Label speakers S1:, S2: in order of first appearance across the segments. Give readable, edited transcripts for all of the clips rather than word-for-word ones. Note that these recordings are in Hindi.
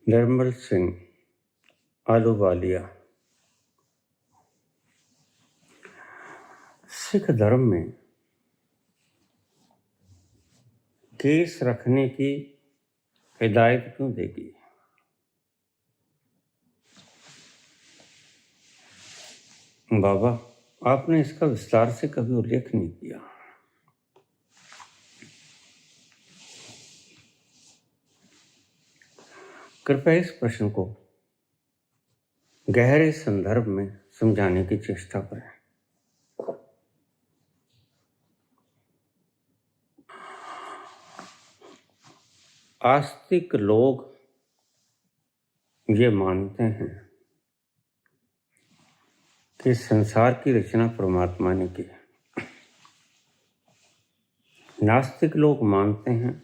S1: निर्मल सिंह आलूवालिया। सिख धर्म में केस रखने की हिदायत क्यों देगी? बाबा, आपने इसका विस्तार से कभी उल्लेख नहीं किया। कृपया इस प्रश्न को गहरे संदर्भ में समझाने की चेष्टा करें। आस्तिक लोग ये मानते हैं कि संसार की रचना परमात्मा ने की। नास्तिक लोग मानते हैं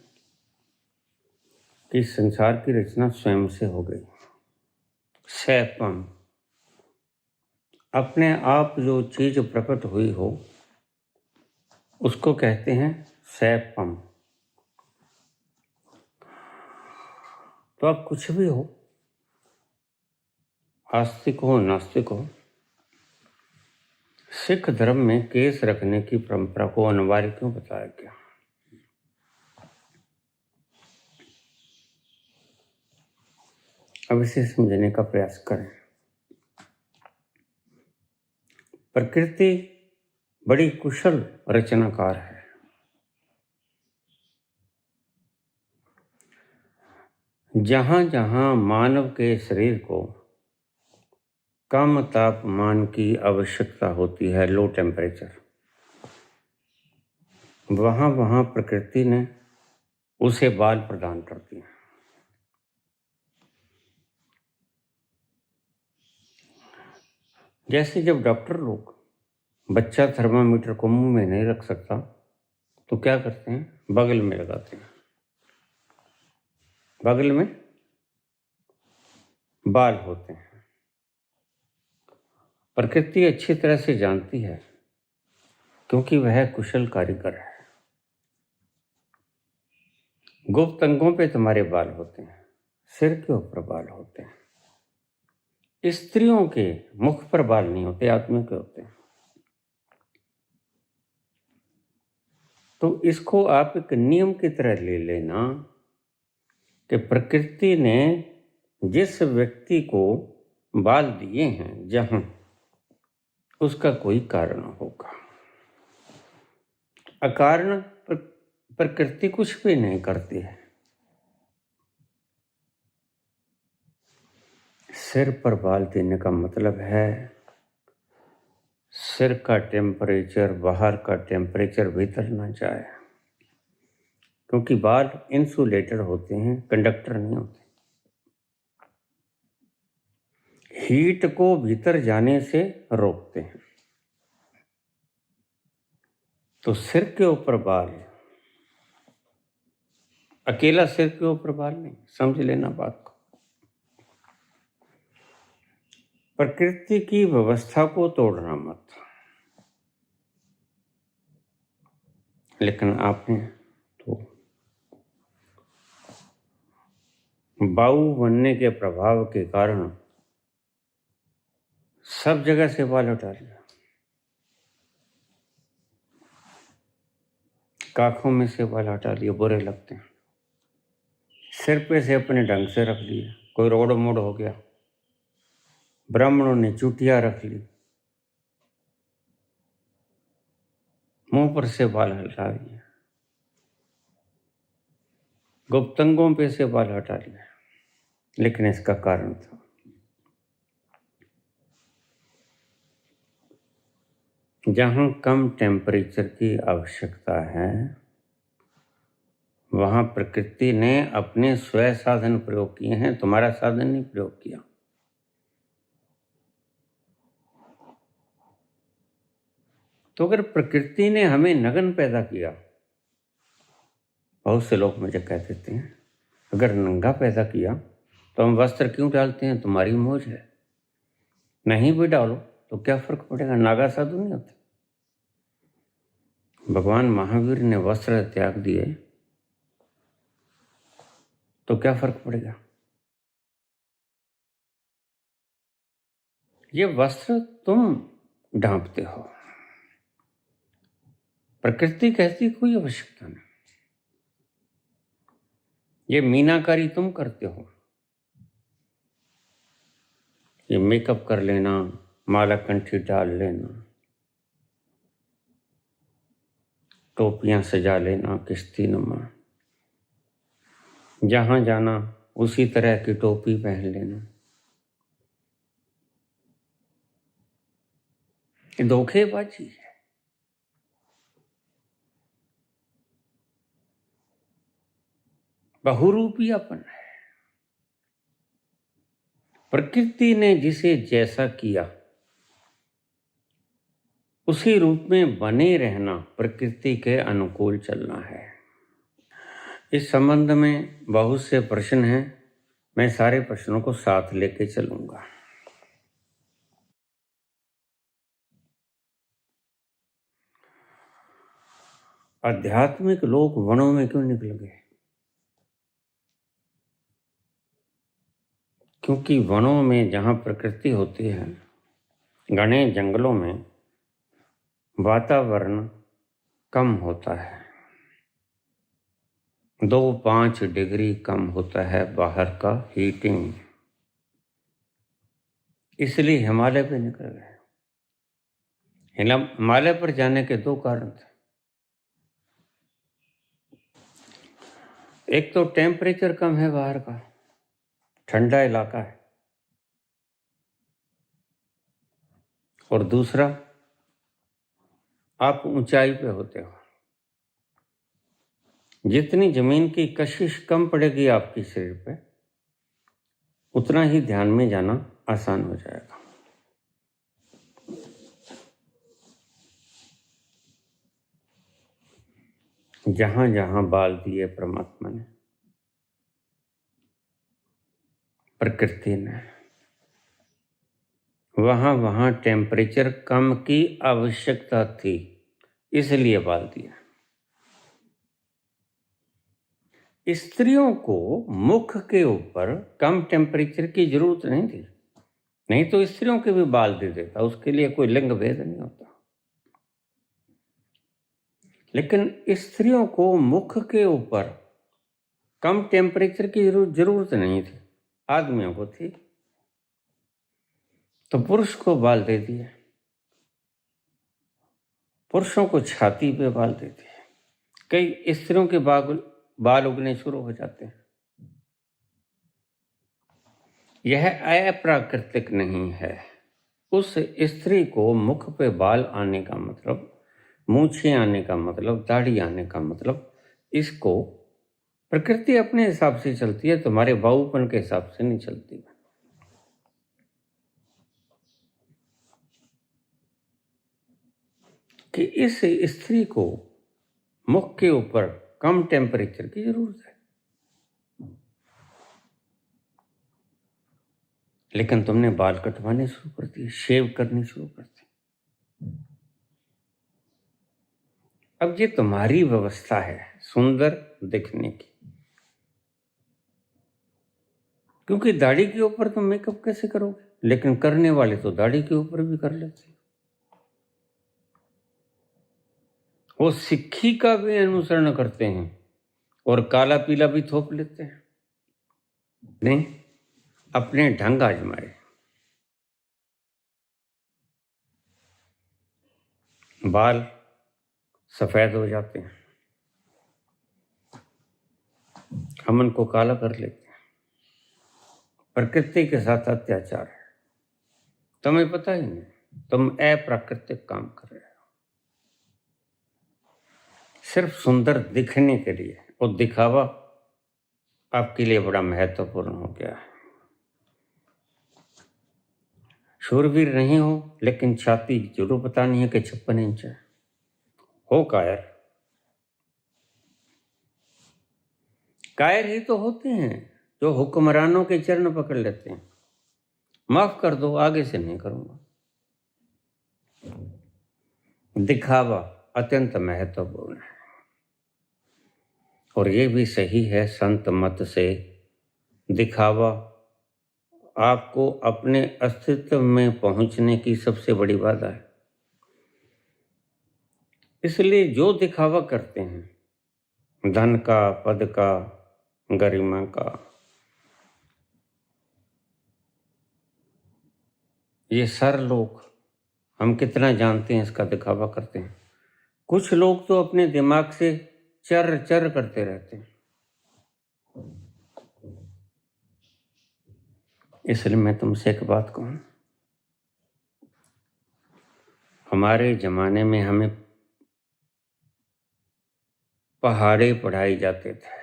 S1: कि संसार की रचना स्वयं से हो गई। सैपम, अपने आप जो चीज प्रकट हुई हो उसको कहते हैं सैपम। तो आप कुछ भी हो, आस्तिक हो नास्तिक हो, सिख धर्म में केस रखने की परंपरा को अनिवार्य क्यों बताया गया? अब इसे समझने का प्रयास करें। प्रकृति बड़ी कुशल रचनाकार है। जहां जहां मानव के शरीर को कम तापमान की आवश्यकता होती है, लो टेम्परेचर, वहां वहां प्रकृति ने उसे बाल प्रदान कर दिए। जैसे जब डॉक्टर लोग बच्चा थर्मामीटर को मुंह में नहीं रख सकता तो क्या करते हैं? बगल में लगाते हैं। बगल में बाल होते हैं। प्रकृति अच्छी तरह से जानती है क्योंकि वह कुशल कारीगर है। गुप्त अंगों पे तुम्हारे बाल होते हैं, सिर के ऊपर बाल होते हैं। स्त्रियों के मुख पर बाल नहीं होते, आदमियों के होते हैं। तो इसको आप एक नियम की तरह ले लेना कि प्रकृति ने जिस व्यक्ति को बाल दिए हैं जहां, उसका कोई कारण होगा। अकारण प्रकृति कुछ भी नहीं करती है। सिर पर बाल देने का मतलब है सिर का टेम्परेचर बाहर का टेम्परेचर भीतर ना जाए, क्योंकि बाल इंसुलेटर होते हैं, कंडक्टर नहीं होते। हीट को भीतर जाने से रोकते हैं। तो सिर के ऊपर बाल, अकेला सिर के ऊपर बाल नहीं, समझ लेना बात को। प्रकृति की व्यवस्था को तोड़ना मत। लेकिन आपने तो बाऊ बनने के प्रभाव के कारण सब जगह से बाल हटा लिया। काखों में से बाल हटा लिए, बुरे लगते हैं। सिर पे से अपने ढंग से रख लिए, कोई रोड मोड़ हो गया। ब्राह्मणों ने चुटिया रख ली, मुंह पर से बाल हटा लिए, गुप्तंगों पे से बाल हटा लिए। लेकिन इसका कारण था जहां कम टेम्परेचर की आवश्यकता है वहां प्रकृति ने अपने स्वयं साधन प्रयोग किए हैं, तुम्हारा साधन नहीं प्रयोग किया। तो अगर प्रकृति ने हमें नग्न पैदा किया, बहुत से लोग मुझे कह देते हैं अगर नंगा पैदा किया तो हम वस्त्र क्यों डालते हैं? तुम्हारी मौज है, नहीं भी डालो तो क्या फर्क पड़ेगा, नागा साधु नहीं होते। भगवान महावीर ने वस्त्र त्याग दिए तो क्या फर्क पड़ेगा? ये वस्त्र तुम ढांपते हो, प्रकृति कहती कोई आवश्यकता नहीं। ये मीनाकारी तुम करते हो, ये मेकअप कर लेना, माला कंठी डाल लेना, टोपियां सजा लेना, किश्ती नुमा, जहां जाना उसी तरह की टोपी पहन लेना, ये धोखेबाजी है। बहुरूपियापन है। प्रकृति ने जिसे जैसा किया उसी रूप में बने रहना, प्रकृति के अनुकूल चलना है। इस संबंध में बहुत से प्रश्न हैं, मैं सारे प्रश्नों को साथ लेके चलूंगा। आध्यात्मिक लोग वनों में क्यों निकल गए? क्योंकि वनों में जहाँ प्रकृति होती है, घने जंगलों में वातावरण कम होता है, 2-5 डिग्री कम होता है बाहर का हीटिंग, इसलिए हिमालय पे निकल गए। हिमालय पर जाने के 2 कारण थे। एक तो टेम्परेचर कम है बाहर का, ठंडा इलाका है, और दूसरा आप ऊंचाई पे होते हो, जितनी जमीन की कशिश कम पड़ेगी आपकी शरीर पे, उतना ही ध्यान में जाना आसान हो जाएगा। जहां जहां बाल दिए परमात्मा ने, प्रकृति ने, वहां वहां टेम्परेचर कम की आवश्यकता थी, इसलिए बाल दिया। स्त्रियों को मुख के ऊपर कम टेम्परेचर की जरूरत नहीं थी, नहीं तो स्त्रियों के भी बाल दे देता, उसके लिए कोई लिंग भेद नहीं होता। लेकिन स्त्रियों को मुख के ऊपर कम टेम्परेचर की जरूरत नहीं थी, आदमियों को थी, तो पुरुष को बाल दे दिए। पुरुषों को छाती पे बाल दे दिए। कई स्त्रियों के बाल उगने शुरू हो जाते हैं। यह अप्राकृतिक नहीं है। उस स्त्री को मुख पे बाल आने का मतलब, मूछें आने का मतलब, दाढ़ी आने का मतलब, इसको प्रकृति अपने हिसाब से चलती है, तुम्हारे बाऊपन के हिसाब से नहीं चलती। कि इस स्त्री को मुख के ऊपर कम टेम्परेचर की जरूरत है, लेकिन तुमने बाल कटवाने शुरू कर दिए, शेव करनी शुरू कर दी। अब ये तुम्हारी व्यवस्था है सुंदर दिखने की, क्योंकि दाढ़ी के ऊपर तुम मेकअप कैसे करोगे? लेकिन करने वाले तो दाढ़ी के ऊपर भी कर लेते हैं। वो सिक्खी का भी अनुसरण करते हैं और काला पीला भी थोप लेते हैं। नहीं, अपने ढंग आजमाए। बाल सफेद हो जाते हैं, हम उनको काला कर लेते हैं। प्रकृति के साथ अत्याचार है, तुम्हें पता ही नहीं, तुम अप्राकृतिक काम कर रहे हो सिर्फ सुंदर दिखने के लिए, और दिखावा आपके लिए बड़ा महत्वपूर्ण हो गया है। शूरवीर नहीं हो, लेकिन छाती जरूर बतानी है कि 56 इंच है। हो कायर, कायर ही तो होते हैं जो हुक्मरानों के चरण पकड़ लेते हैं, माफ कर दो, आगे से नहीं करूंगा। दिखावा अत्यंत महत्वपूर्ण है, और ये भी सही है संत मत से, दिखावा आपको अपने अस्तित्व में पहुंचने की सबसे बड़ी बाधा है। इसलिए जो दिखावा करते हैं, धन का, पद का, गरिमा का, ये सारे लोग, हम कितना जानते हैं इसका दिखावा करते हैं। कुछ लोग तो अपने दिमाग से चर चर करते रहते हैं। इसलिए मैं तुमसे एक बात कहूं, हमारे जमाने में हमें पहाड़े पढ़ाए जाते थे,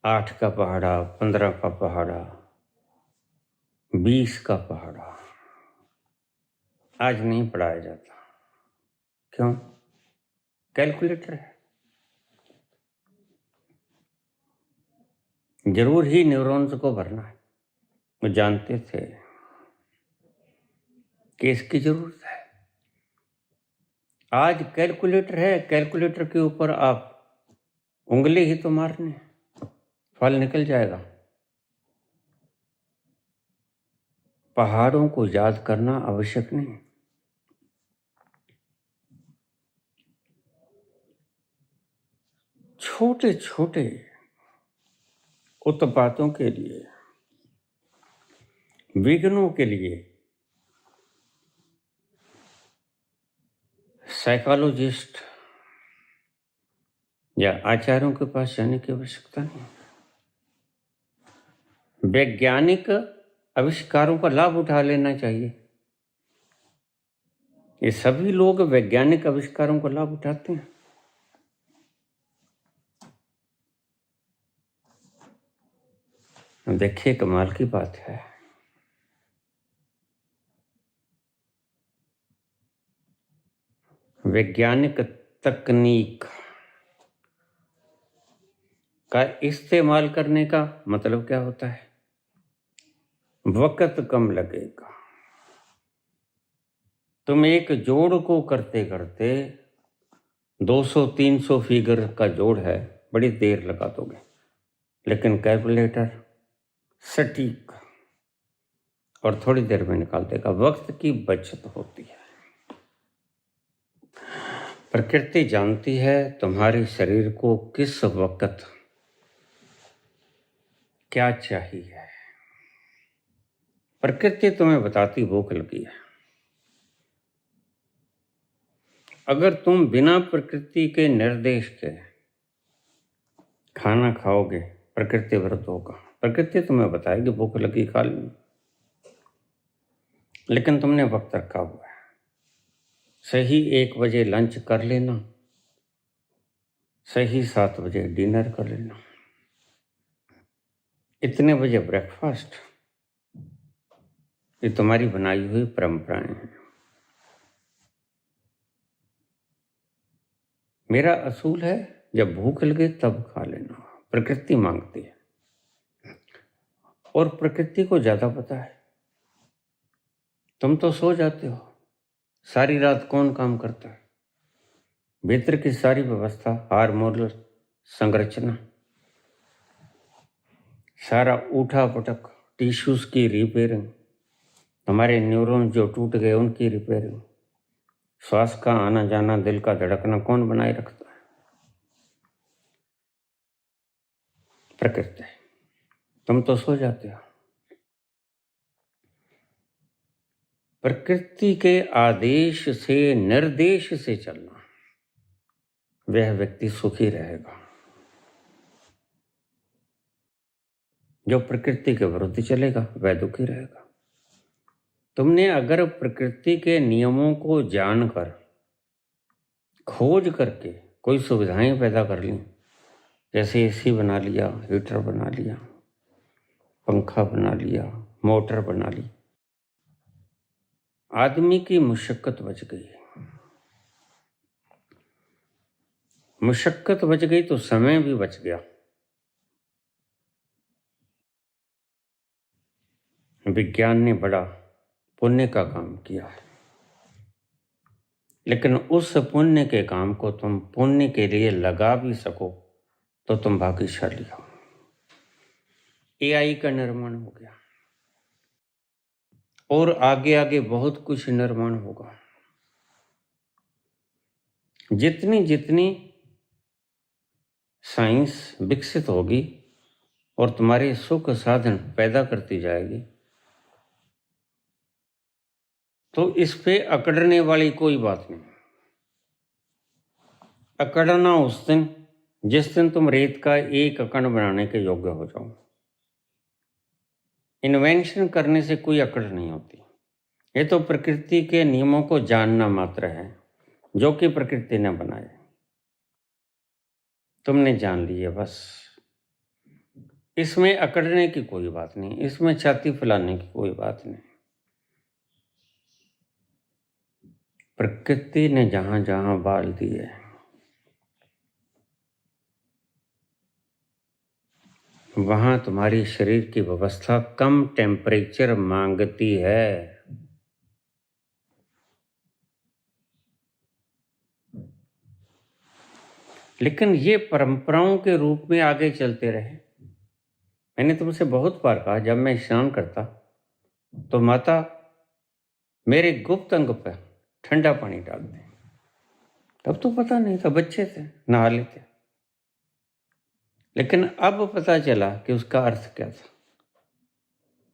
S1: 8 का पहाड़ा, 15 का पहाड़ा, 20 का पहाड़ा। आज नहीं पढ़ाया जाता। क्यों? कैलकुलेटर है। जरूर ही न्यूरॉन्स को भरना है। वो जानते थे कि इसकी जरूरत है। आज कैलकुलेटर है, कैलकुलेटर के ऊपर आप उंगली ही तो मारने, फल निकल जाएगा। पहाड़ों को याद करना आवश्यक नहीं। छोटे छोटे उत्पातों के लिए, विघ्नों के लिए साइकोलॉजिस्ट या आचार्यों के पास जाने की आवश्यकता नहीं। वैज्ञानिक आविष्कारों का लाभ उठा लेना चाहिए। ये सभी लोग वैज्ञानिक आविष्कारों का लाभ उठाते हैं। देखिए, कमाल की बात है, वैज्ञानिक तकनीक का इस्तेमाल करने का मतलब क्या होता है? वक्त कम लगेगा। तुम एक जोड़ को करते करते 200-300 फिगर का जोड़ है, बड़ी देर लगा दोगे। लेकिन कैलकुलेटर सटीक और थोड़ी देर में निकाल देगा। वक्त की बचत होती है। प्रकृति जानती है तुम्हारे शरीर को किस वक्त क्या चाहिए। प्रकृति तुम्हें बताती भूख लगी है। अगर तुम बिना प्रकृति के निर्देश के खाना खाओगे, प्रकृति विरुद्ध होगा। प्रकृति तुम्हें बताएगी भूख लगी, खा लेनी, लेकिन तुमने वक्त रखा हुआ है। सही 1 बजे लंच कर लेना, सही 7 बजे डिनर कर लेना, इतने बजे ब्रेकफास्ट। ये तुम्हारी बनाई हुई परंपराएं हैं। मेरा असूल है, जब भूख लगे तब खा लेना। प्रकृति मांगती है, और प्रकृति को ज्यादा पता है। तुम तो सो जाते हो, सारी रात कौन काम करता है? भीतर की सारी व्यवस्था, हार्मोनल संरचना, सारा उठा पटक, टिश्यूज की रिपेयरिंग, हमारे न्यूरॉन जो टूट गए उनकी रिपेयरिंग, श्वास का आना जाना, दिल का धड़कना कौन बनाए रखता है? प्रकृति। तुम तो सो जाते हो। प्रकृति के आदेश से, निर्देश से चलना, वह व्यक्ति सुखी रहेगा। जो प्रकृति के विरुद्ध चलेगा वह दुखी रहेगा। तुमने अगर प्रकृति के नियमों को जानकर, खोज करके कोई सुविधाएं पैदा कर ली, जैसे एसी बना लिया, हीटर बना लिया, पंखा बना लिया, मोटर बना ली, आदमी की मुशक्कत बच गई। मुशक्कत बच गई तो समय भी बच गया। विज्ञान ने बड़ा पुण्य का काम किया है, लेकिन उस पुण्य के काम को तुम पुण्य के लिए लगा भी सको तो तुम भाग्यशाली हो। एआई का निर्माण हो गया। और आगे आगे बहुत कुछ निर्माण होगा। जितनी जितनी साइंस विकसित होगी और तुम्हारे सुख साधन पैदा करती जाएगी, तो इस पे अकड़ने वाली कोई बात नहीं। अकड़ना उस दिन जिस दिन तुम रेत का एक कण बनाने के योग्य हो जाओ। इन्वेंशन करने से कोई अकड़ नहीं होती। ये तो प्रकृति के नियमों को जानना मात्र है, जो कि प्रकृति ने बनाए। तुमने जान लिए बस। इसमें अकड़ने की कोई बात नहीं, इसमें छाती फैलाने की कोई बात नहीं। प्रकृति ने जहां जहां बाल दिए, वहां तुम्हारी शरीर की व्यवस्था कम टेम्परेचर मांगती है। लेकिन ये परंपराओं के रूप में आगे चलते रहे। मैंने तुमसे बहुत बार कहा, जब मैं स्नान करता तो माता मेरे गुप्त अंग पर ठंडा पानी डालते। तब तो पता नहीं था, बच्चे थे, नहा लेते। लेकिन अब पता चला कि उसका अर्थ क्या था।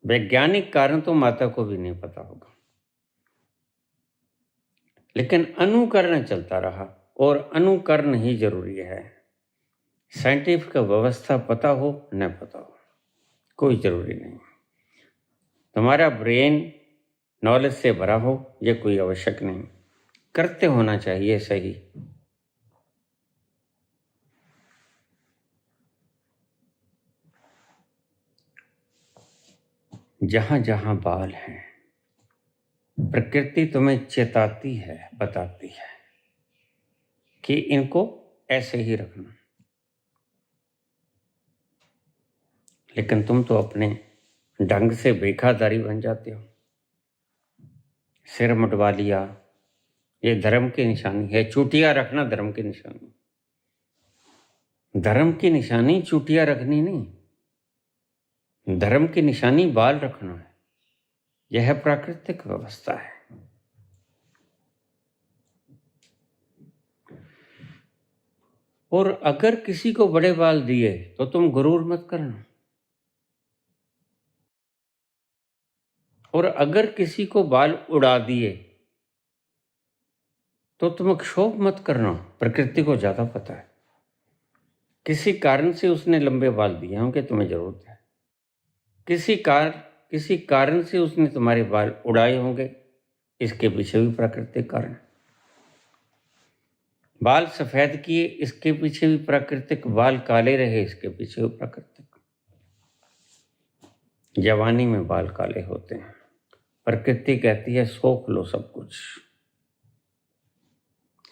S1: वैज्ञानिक कारण तो माता को भी नहीं पता होगा, लेकिन अनुकरण चलता रहा, और अनुकरण ही जरूरी है। साइंटिफिक व्यवस्था पता हो न पता हो, कोई जरूरी नहीं। तुम्हारा ब्रेन नॉलेज से भरा हो, यह कोई आवश्यक नहीं। करते होना चाहिए सही। जहां जहां बाल हैं, प्रकृति तुम्हें चेताती है, बताती है कि इनको ऐसे ही रखना। लेकिन तुम तो अपने ढंग से बेखादारी बन जाते हो। सिर मुंडवा लिया, ये धर्म की निशानी है। चुटिया रखना धर्म की निशानी। धर्म की निशानी चुटिया रखनी नहीं, धर्म की निशानी बाल रखना है। यह प्राकृतिक व्यवस्था है। और अगर किसी को बड़े बाल दिए तो तुम गुरूर मत करना, और अगर किसी को बाल उड़ा दिए तो तुम क्षोभ मत करना। प्रकृति को ज्यादा पता है। किसी कारण से उसने लंबे बाल दिए होंगे, तुम्हें जरूरत है। किसी कारण से उसने तुम्हारे बाल उड़ाए होंगे, इसके पीछे भी प्राकृतिक कारण। बाल सफेद किए, इसके पीछे भी प्राकृतिक। बाल काले रहे, इसके पीछे भी प्राकृतिक। जवानी में बाल काले होते हैं, प्रकृति कहती है सोख लो, सब कुछ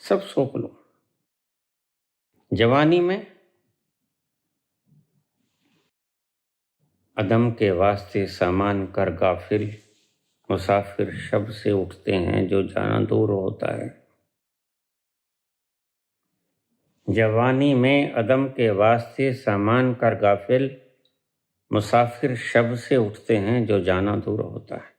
S1: सब सोख लो। जवानी में अदम के वास्ते सामान कर गाफिल, मुसाफिर शब्द से उठते हैं जो जाना दूर होता है। जवानी में अदम के वास्ते सामान कर गाफिल, मुसाफिर शब्द से उठते हैं जो जाना दूर होता है।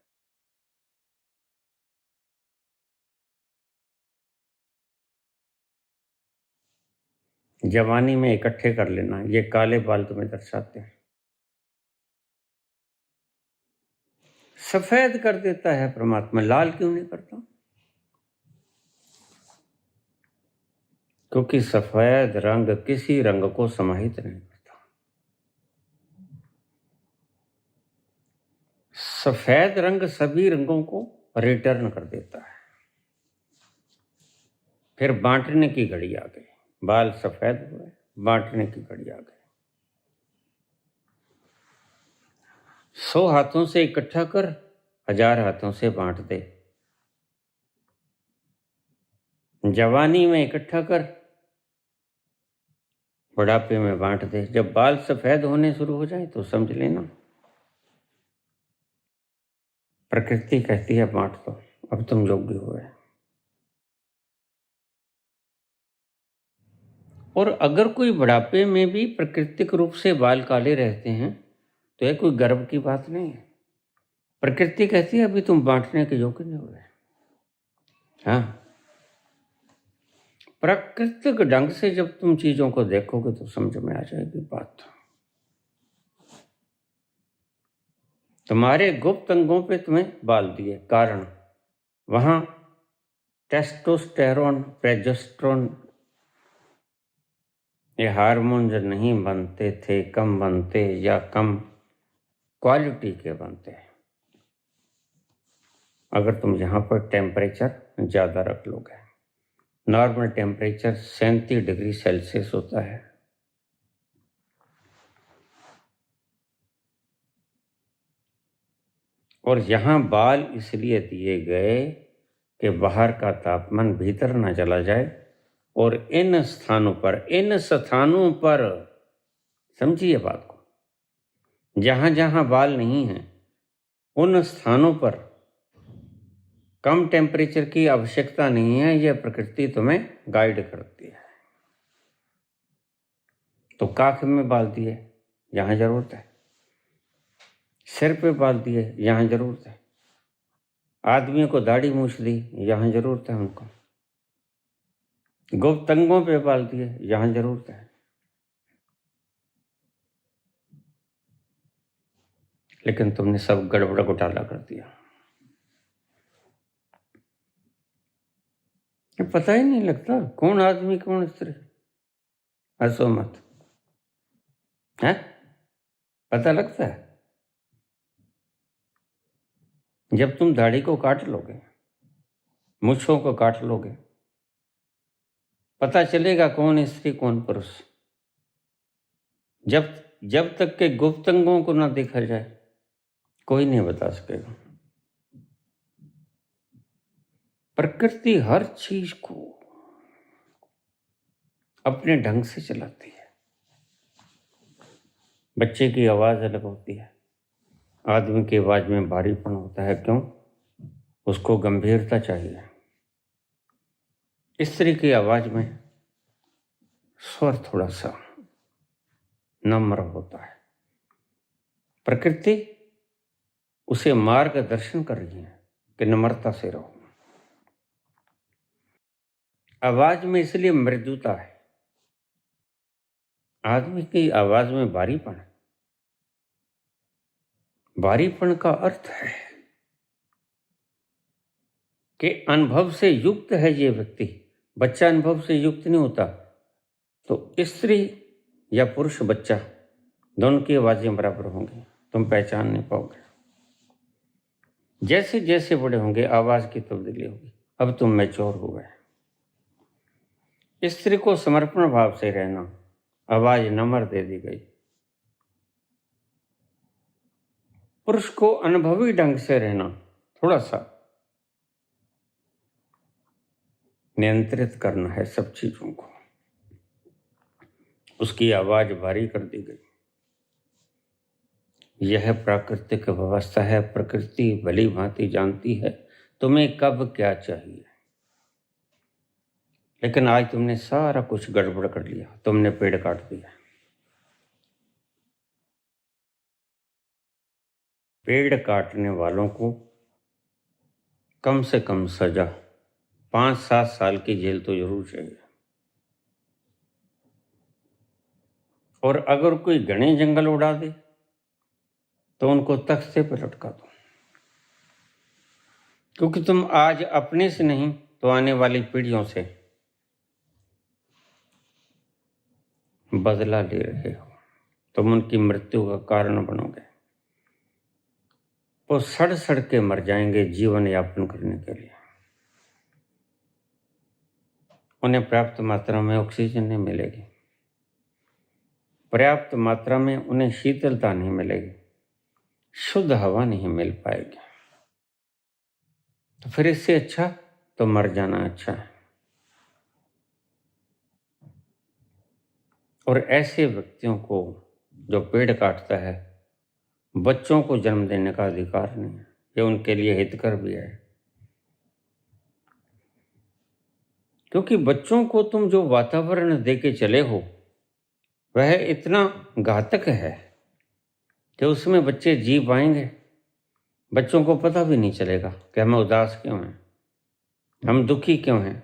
S1: जवानी में इकट्ठे कर लेना, ये काले बाल तुम्हें दर्शाते हैं। सफेद कर देता है परमात्मा, लाल क्यों नहीं करता? क्योंकि सफेद रंग किसी रंग को समाहित नहीं करता। सफेद रंग सभी रंगों को रिटर्न कर देता है। फिर बांटने की घड़ी आ गई। बाल सफेद हुए, बांटने की घड़ी आ गई। 100 हाथों से इकट्ठा कर, 1000 हाथों से बांट दे। जवानी में इकट्ठा कर, बुढ़ापे में बांट दे। जब बाल सफेद होने शुरू हो जाए तो समझ लेना प्रकृति कहती है बांट दो, अब तुम योग्य हुए। और अगर कोई बुढ़ापे में भी प्राकृतिक रूप से बाल काले रहते हैं तो यह कोई गर्व की बात नहीं है। प्रकृति कहती है अभी तुम बांटने के योग्य नहीं हुए। हाँ, प्राकृतिक ढंग से जब तुम चीजों को देखोगे तो समझ में आ जाएगी बात। तुम्हारे गुप्त अंगों पे तुम्हें बाल दिए, कारण वहां टेस्टोस्टेरोन, प्रोजेस्टेरोन, ये हार्मोन जो नहीं बनते थे, कम बनते या कम क्वालिटी के बनते हैं अगर तुम यहाँ पर टेम्परेचर ज़्यादा रख लोगे। नॉर्मल टेम्परेचर 37 डिग्री सेल्सियस होता है। और यहाँ बाल इसलिए दिए गए कि बाहर का तापमान भीतर ना चला जाए, और इन स्थानों पर समझिए बात को, जहाँ जहाँ बाल नहीं हैं उन स्थानों पर कम टेम्परेचर की आवश्यकता नहीं है। यह प्रकृति तुम्हें गाइड करती है। तो काख में बाल दिए, यहाँ जरूरत है। सिर पे बाल दिए, यहाँ जरूरत है। आदमियों को दाढ़ी मूछ दी, यहाँ जरूरत है उनको। गुप्त अंगों पे बाल दिए, यहाँ जरूरत है। लेकिन तुमने सब गड़बड़ घोटाला कर दिया। पता ही नहीं लगता कौन आदमी कौन स्त्री। हंसो मत, है? पता लगता है जब तुम दाढ़ी को काट लोगे, मूछों को काट लोगे, पता चलेगा कौन स्त्री कौन पुरुष। जब तक के गुप्त अंगों को ना देखा जाए कोई नहीं बता सकेगा। प्रकृति हर चीज को अपने ढंग से चलाती है। बच्चे की आवाज अलग होती है, आदमी की आवाज में भारीपन होता है। क्यों? उसको गंभीरता चाहिए। स्त्री की आवाज में स्वर थोड़ा सा नम्र होता है। प्रकृति उसे मार्गदर्शन कर रही है कि नम्रता से रहो। आवाज में इसलिए मृदुता है, आदमी की आवाज में भारीपन। भारीपन का अर्थ है कि अनुभव से युक्त है ये व्यक्ति। बच्चा अनुभव से युक्त नहीं होता। तो स्त्री या पुरुष बच्चा दोनों की आवाजें बराबर होंगी, तुम पहचान नहीं पाओगे। जैसे जैसे बड़े होंगे आवाज की तब्दीली होगी। अब तुम मैच्योर हो गए। स्त्री को समर्पण भाव से रहना, आवाज नम्र दे दी गई। पुरुष को अनुभवी ढंग से रहना, थोड़ा सा नियंत्रित करना है सब चीजों को। उसकी आवाज भारी कर दी गई। यह प्राकृतिक व्यवस्था है। प्रकृति भली भांति जानती है तुम्हें कब क्या चाहिए। लेकिन आज तुमने सारा कुछ गड़बड़ कर लिया। तुमने पेड़ काट दिया। पेड़ काटने वालों को कम से कम सजा 5-7 साल की जेल तो जरूर चाहिए। और अगर कोई घने जंगल उड़ा दे तो उनको तख्ते पर लटका दो। क्योंकि तुम आज अपने से नहीं तो आने वाली पीढ़ियों से बदला ले रहे हो। तुम उनकी मृत्यु का कारण बनोगे। वो सड़ सड़ के मर जाएंगे जीवन यापन करने के लिए। उन्हें पर्याप्त मात्रा में ऑक्सीजन नहीं मिलेगी, पर्याप्त मात्रा में उन्हें शीतलता नहीं मिलेगी, शुद्ध हवा नहीं मिल पाएगी। तो फिर इससे अच्छा तो मर जाना अच्छा है। और ऐसे व्यक्तियों को जो पेड़ काटता है, बच्चों को जन्म देने का अधिकार नहीं है। ये उनके लिए हितकर भी है। क्योंकि बच्चों को तुम जो वातावरण देके चले हो वह इतना घातक है कि उसमें बच्चे जी पाएंगे। बच्चों को पता भी नहीं चलेगा कि हम उदास क्यों हैं, हम दुखी क्यों हैं,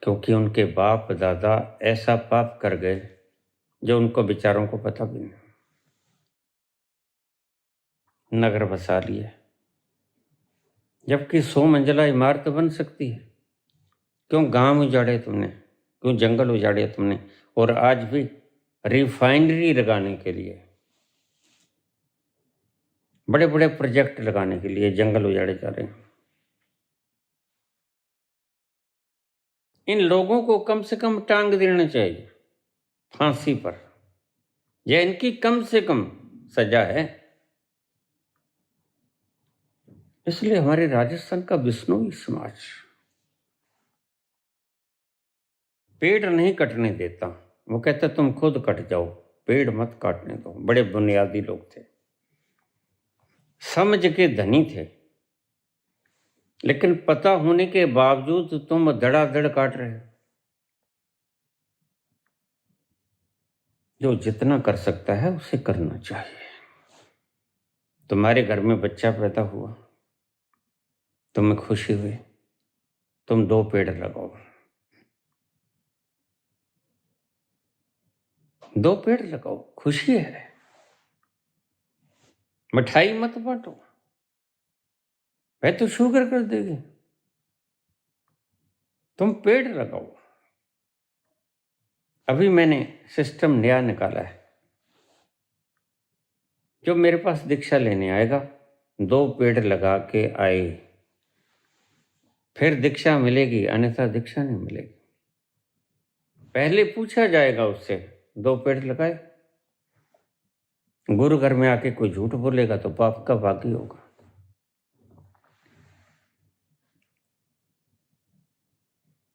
S1: क्योंकि उनके बाप दादा ऐसा पाप कर गए जो उनको बेचारों को पता भी नहीं। नगर बसा लिए, जबकि 100 मंजिला इमारत बन सकती है। क्यों गांव उजाड़े तुमने, क्यों जंगल उजाड़े तुमने, और आज भी रिफाइनरी लगाने के लिए, बड़े बड़े प्रोजेक्ट लगाने के लिए जंगल उजाड़े जा रहे हैं। इन लोगों को कम से कम टांग देना चाहिए फांसी पर, यह इनकी कम से कम सजा है। इसलिए हमारे राजस्थान का बिश्नोई समाज पेड़ नहीं कटने देता। वो कहता तुम खुद कट जाओ, पेड़ मत काटने दो। बड़े बुनियादी लोग थे, समझ के धनी थे, लेकिन पता होने के बावजूद तुम धड़ाधड़ काट रहे हो। जो जितना कर सकता है उसे करना चाहिए। तुम्हारे घर में बच्चा पैदा हुआ, तुम्हें खुशी हुई, तुम 2 पेड़ लगाओ, 2 पेड़ लगाओ, खुशी है। मिठाई मत बांटो, वह तो शुगर कर देगी। तुम पेड़ लगाओ। अभी मैंने सिस्टम नया निकाला है, जो मेरे पास दीक्षा लेने आएगा 2 पेड़ लगा के आए, फिर दीक्षा मिलेगी, अन्यथा दीक्षा नहीं मिलेगी। पहले पूछा जाएगा उससे, 2 पेड़ लगाए। गुरु घर में आके कोई झूठ बोलेगा तो पाप का भागी होगा।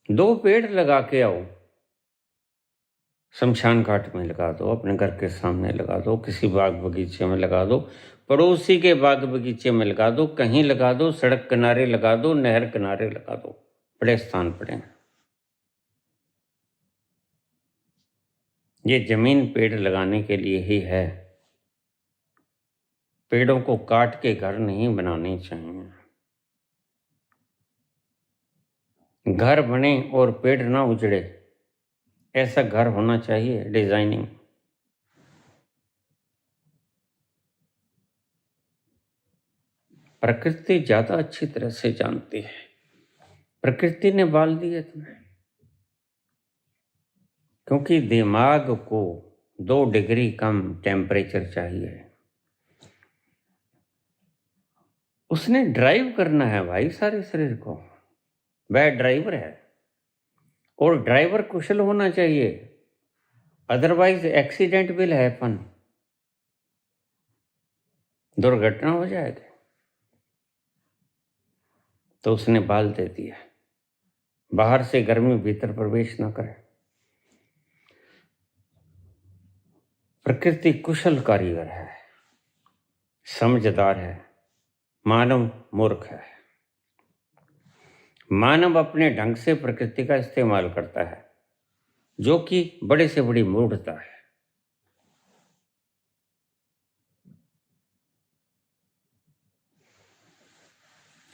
S1: दो पेड़ लगा के आओ, शमशान घाट में लगा दो, अपने घर के सामने लगा दो, किसी बाग बगीचे में लगा दो, पड़ोसी के बाग बगीचे में लगा दो, कहीं लगा दो, सड़क किनारे लगा दो, नहर किनारे लगा दो, बड़े स्थान पड़े हैं। ये जमीन पेड़ लगाने के लिए ही है। पेड़ों को काट के घर नहीं बनाने चाहिए। घर बने और पेड़ ना उजड़े, ऐसा घर होना चाहिए। डिजाइनिंग प्रकृति ज्यादा अच्छी तरह से जानती है। प्रकृति ने बाल दिए तुम्हें, क्योंकि दिमाग को 2 डिग्री कम टेम्परेचर चाहिए। उसने ड्राइव करना है भाई सारे शरीर को, वह ड्राइवर है। और ड्राइवर कुशल होना चाहिए, अदरवाइज एक्सीडेंट विल हैपन, दुर्घटना हो जाएगी। तो उसने बाल दे दिया, बाहर से गर्मी भीतर प्रवेश न करे। प्रकृति कुशल कारीगर है, समझदार है, मानव मूर्ख है। मानव अपने ढंग से प्रकृति का इस्तेमाल करता है, जो कि बड़े से बड़ी मूर्खता है।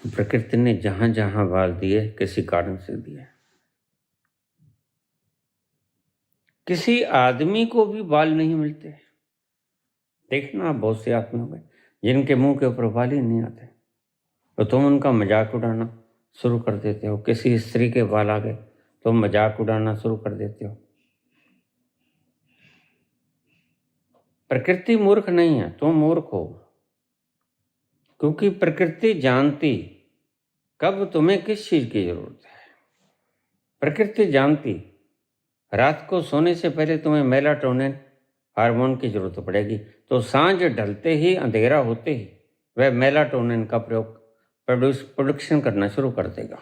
S1: प्रकृति ने जहां जहां बाल दिए, किसी कारण से दिए। किसी आदमी को भी बाल नहीं मिलते। देखना, बहुत से आदमी हो गए जिनके मुंह के ऊपर बाल ही नहीं आते, तो तुम उनका मजाक उड़ाना शुरू कर देते हो। किसी स्त्री के बाल आ गए तो मजाक उड़ाना शुरू कर देते हो। प्रकृति मूर्ख नहीं है, तुम मूर्ख हो, क्योंकि प्रकृति जानती कब तुम्हें किस चीज की जरूरत है। प्रकृति जानती रात को सोने से पहले तुम्हें मेलाटोनिन हार्मोन की जरूरत पड़ेगी, तो सांझ ढलते ही, अंधेरा होते ही वह मेलाटोनिन का प्रोडक्शन करना शुरू कर देगा।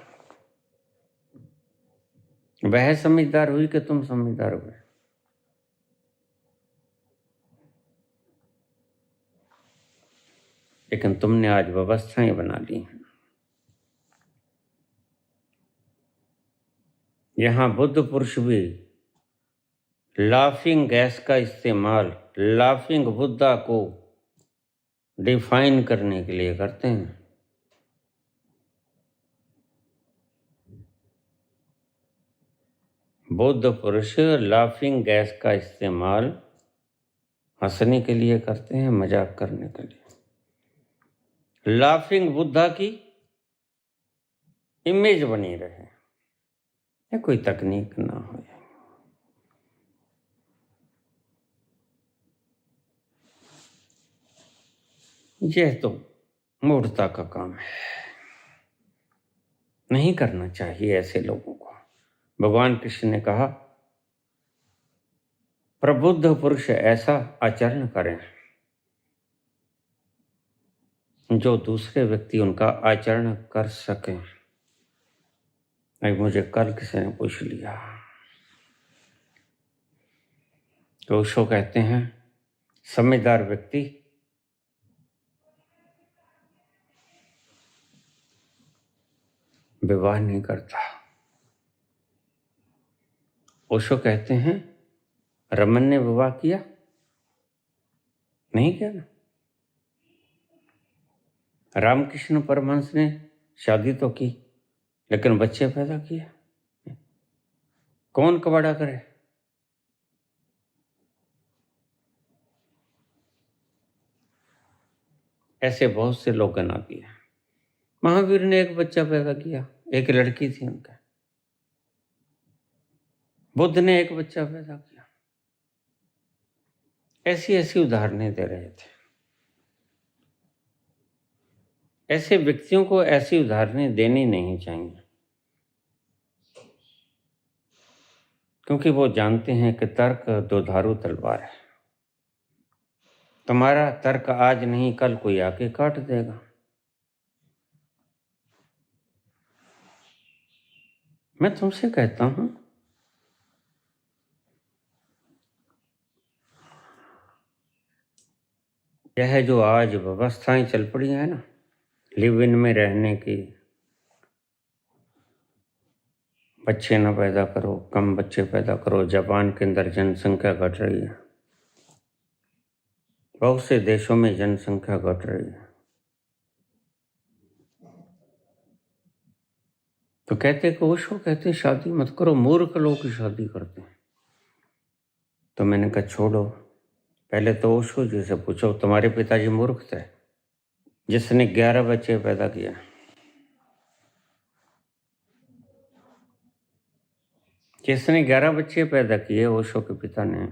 S1: वह समझदार हुई कि तुम समझदार हुए। लेकिन तुमने आज व्यवस्थाएं बना ली हैं। यहां बुद्ध पुरुष भी लाफिंग गैस का इस्तेमाल लाफिंग बुद्धा को डिफाइन करने के लिए करते हैं। बुद्ध पुरुष लाफिंग गैस का इस्तेमाल हंसने के लिए करते हैं, मजाक करने के लिए। लाफिंग बुद्धा की इमेज बनी रहे, या कोई तकनीक ना हो। यह तो मूर्खता का काम है, नहीं करना चाहिए ऐसे लोगों को। भगवान कृष्ण ने कहा प्रबुद्ध पुरुष ऐसा आचरण करें जो दूसरे व्यक्ति उनका आचरण कर सकें। मुझे कल किसी ने पूछ लिया तो उसको कहते हैं समझदार व्यक्ति विवाह नहीं करता। ओशो कहते हैं रमन ने विवाह किया नहीं किया ना। रामकृष्ण परमहंस ने शादी तो की लेकिन बच्चे पैदा किए। कौन कबाड़ा करे? ऐसे बहुत से लोग गना दिए। महावीर ने एक बच्चा पैदा किया, एक लड़की थी उनका। बुद्ध ने एक बच्चा पैदा किया। ऐसी ऐसी उदाहरणें दे रहे थे। ऐसे व्यक्तियों को ऐसी उदाहरणें देनी नहीं चाहिए, क्योंकि वो जानते हैं कि तर्क दोधारू तलवार है। तुम्हारा तर्क आज नहीं कल कोई आके काट देगा। मैं तुमसे कहता हूं यह जो आज व्यवस्थाएं चल पड़ी है ना, लिव इन में रहने की, बच्चे ना पैदा करो, कम बच्चे पैदा करो। जापान के अंदर जनसंख्या घट रही है, बहुत से देशों में जनसंख्या घट रही है। तो कहते कि ओशो कहते हैं शादी मत करो, मूर्ख लोग शादी करते हैं। तो मैंने कहा छोड़ो, पहले तो ओशो जी से पूछो तुम्हारे पिताजी मूर्ख थे जिसने 11 बच्चे पैदा किया? जिसने 11 बच्चे पैदा किए ओशो के पिता ने,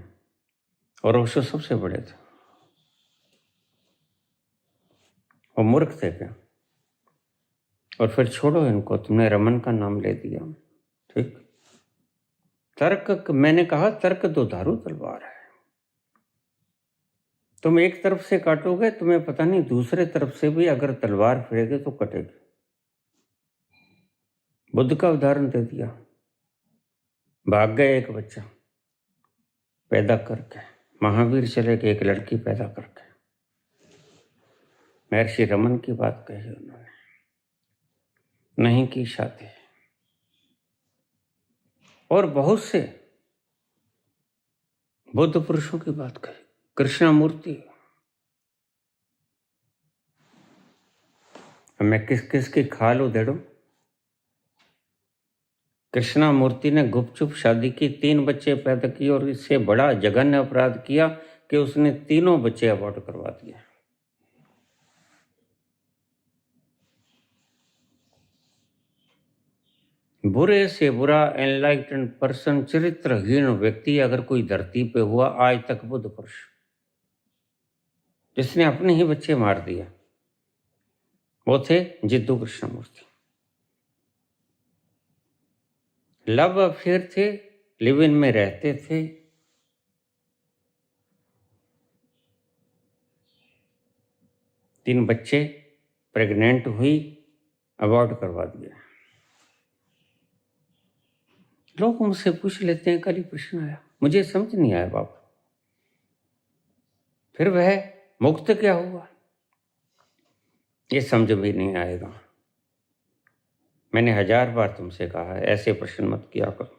S1: और ओशो सबसे बड़े थे, वो मूर्ख थे क्या? और फिर छोड़ो इनको, तुमने रमन का नाम ले दिया, ठीक। तर्क, मैंने कहा तर्क दोधारू तलवार है। तुम एक तरफ से काटोगे, तुम्हें पता नहीं दूसरे तरफ से भी अगर तलवार फिरेगी तो कटेगी। बुद्ध का उदाहरण दे दिया, भाग गए एक बच्चा पैदा करके, महावीर चले गए एक लड़की पैदा करके। महर्षि रमन की बात कही उन्होंने, नहीं की शादी। और बहुत से बुद्ध पुरुषों की बात कही। कृष्णमूर्ति, मैं किस किस की खाल उधेड़ूं? कृष्णमूर्ति ने गुपचुप शादी की, 3 बच्चे पैदा किए और इससे बड़ा जघन्य अपराध किया कि उसने 3 बच्चे अबॉर्ट करवा दिए। बुरे से बुरा एनलाइटेंड पर्सन, चरित्रहीन व्यक्ति अगर कोई धरती पे हुआ आज तक, बुद्ध पुरुष, जिसने अपने ही बच्चे मार दिए, वो थे जिद्दू कृष्णमूर्ति। लव अफेयर थे, लिव इन में रहते थे। तीन बच्चे, प्रेग्नेंट हुई, अबॉर्ट करवा दिया। लोग मुझसे पूछ लेते हैं, कल ही प्रश्न आया, मुझे समझ नहीं आया बाबा, फिर वह मुक्त क्या हुआ? ये समझ भी नहीं आएगा। मैंने 1000 बार तुमसे कहा है ऐसे प्रश्न मत किया करो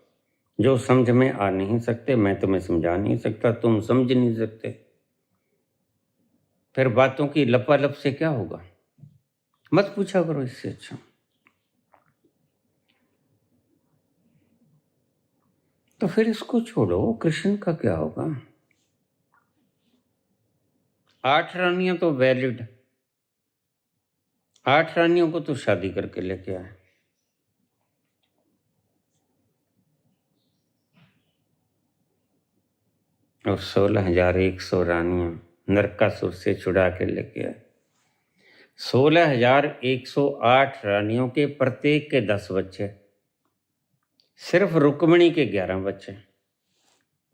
S1: जो समझ में आ नहीं सकते। मैं तुम्हें समझा नहीं सकता, तुम समझ नहीं सकते। फिर बातों की लपालप से क्या होगा? मत पूछा करो इससे अच्छा। तो फिर इसको छोड़ो, कृष्ण का क्या होगा? 8 रानियां तो वैलिड, 8 रानियों को तो शादी करके लेके आए। और 16,100 रानियां नरकासुर से छुड़ा के लेके आए। 16,108 रानियों के प्रत्येक के 10 बच्चे, सिर्फ रुक्मिणी के 11 बच्चे,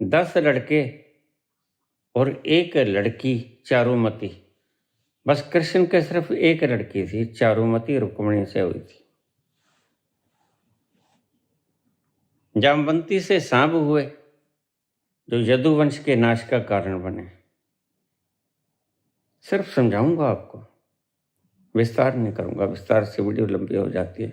S1: 10 लड़के और 1 लड़की चारुमती। बस कृष्ण के सिर्फ 1 लड़की थी, चारुमती रुक्मिणी से हुई थी। जामवंती से सांब हुए जो यदुवंश के नाश का कारण बने। सिर्फ समझाऊंगा आपको, विस्तार नहीं करूंगा, विस्तार से वीडियो लंबी हो जाती है।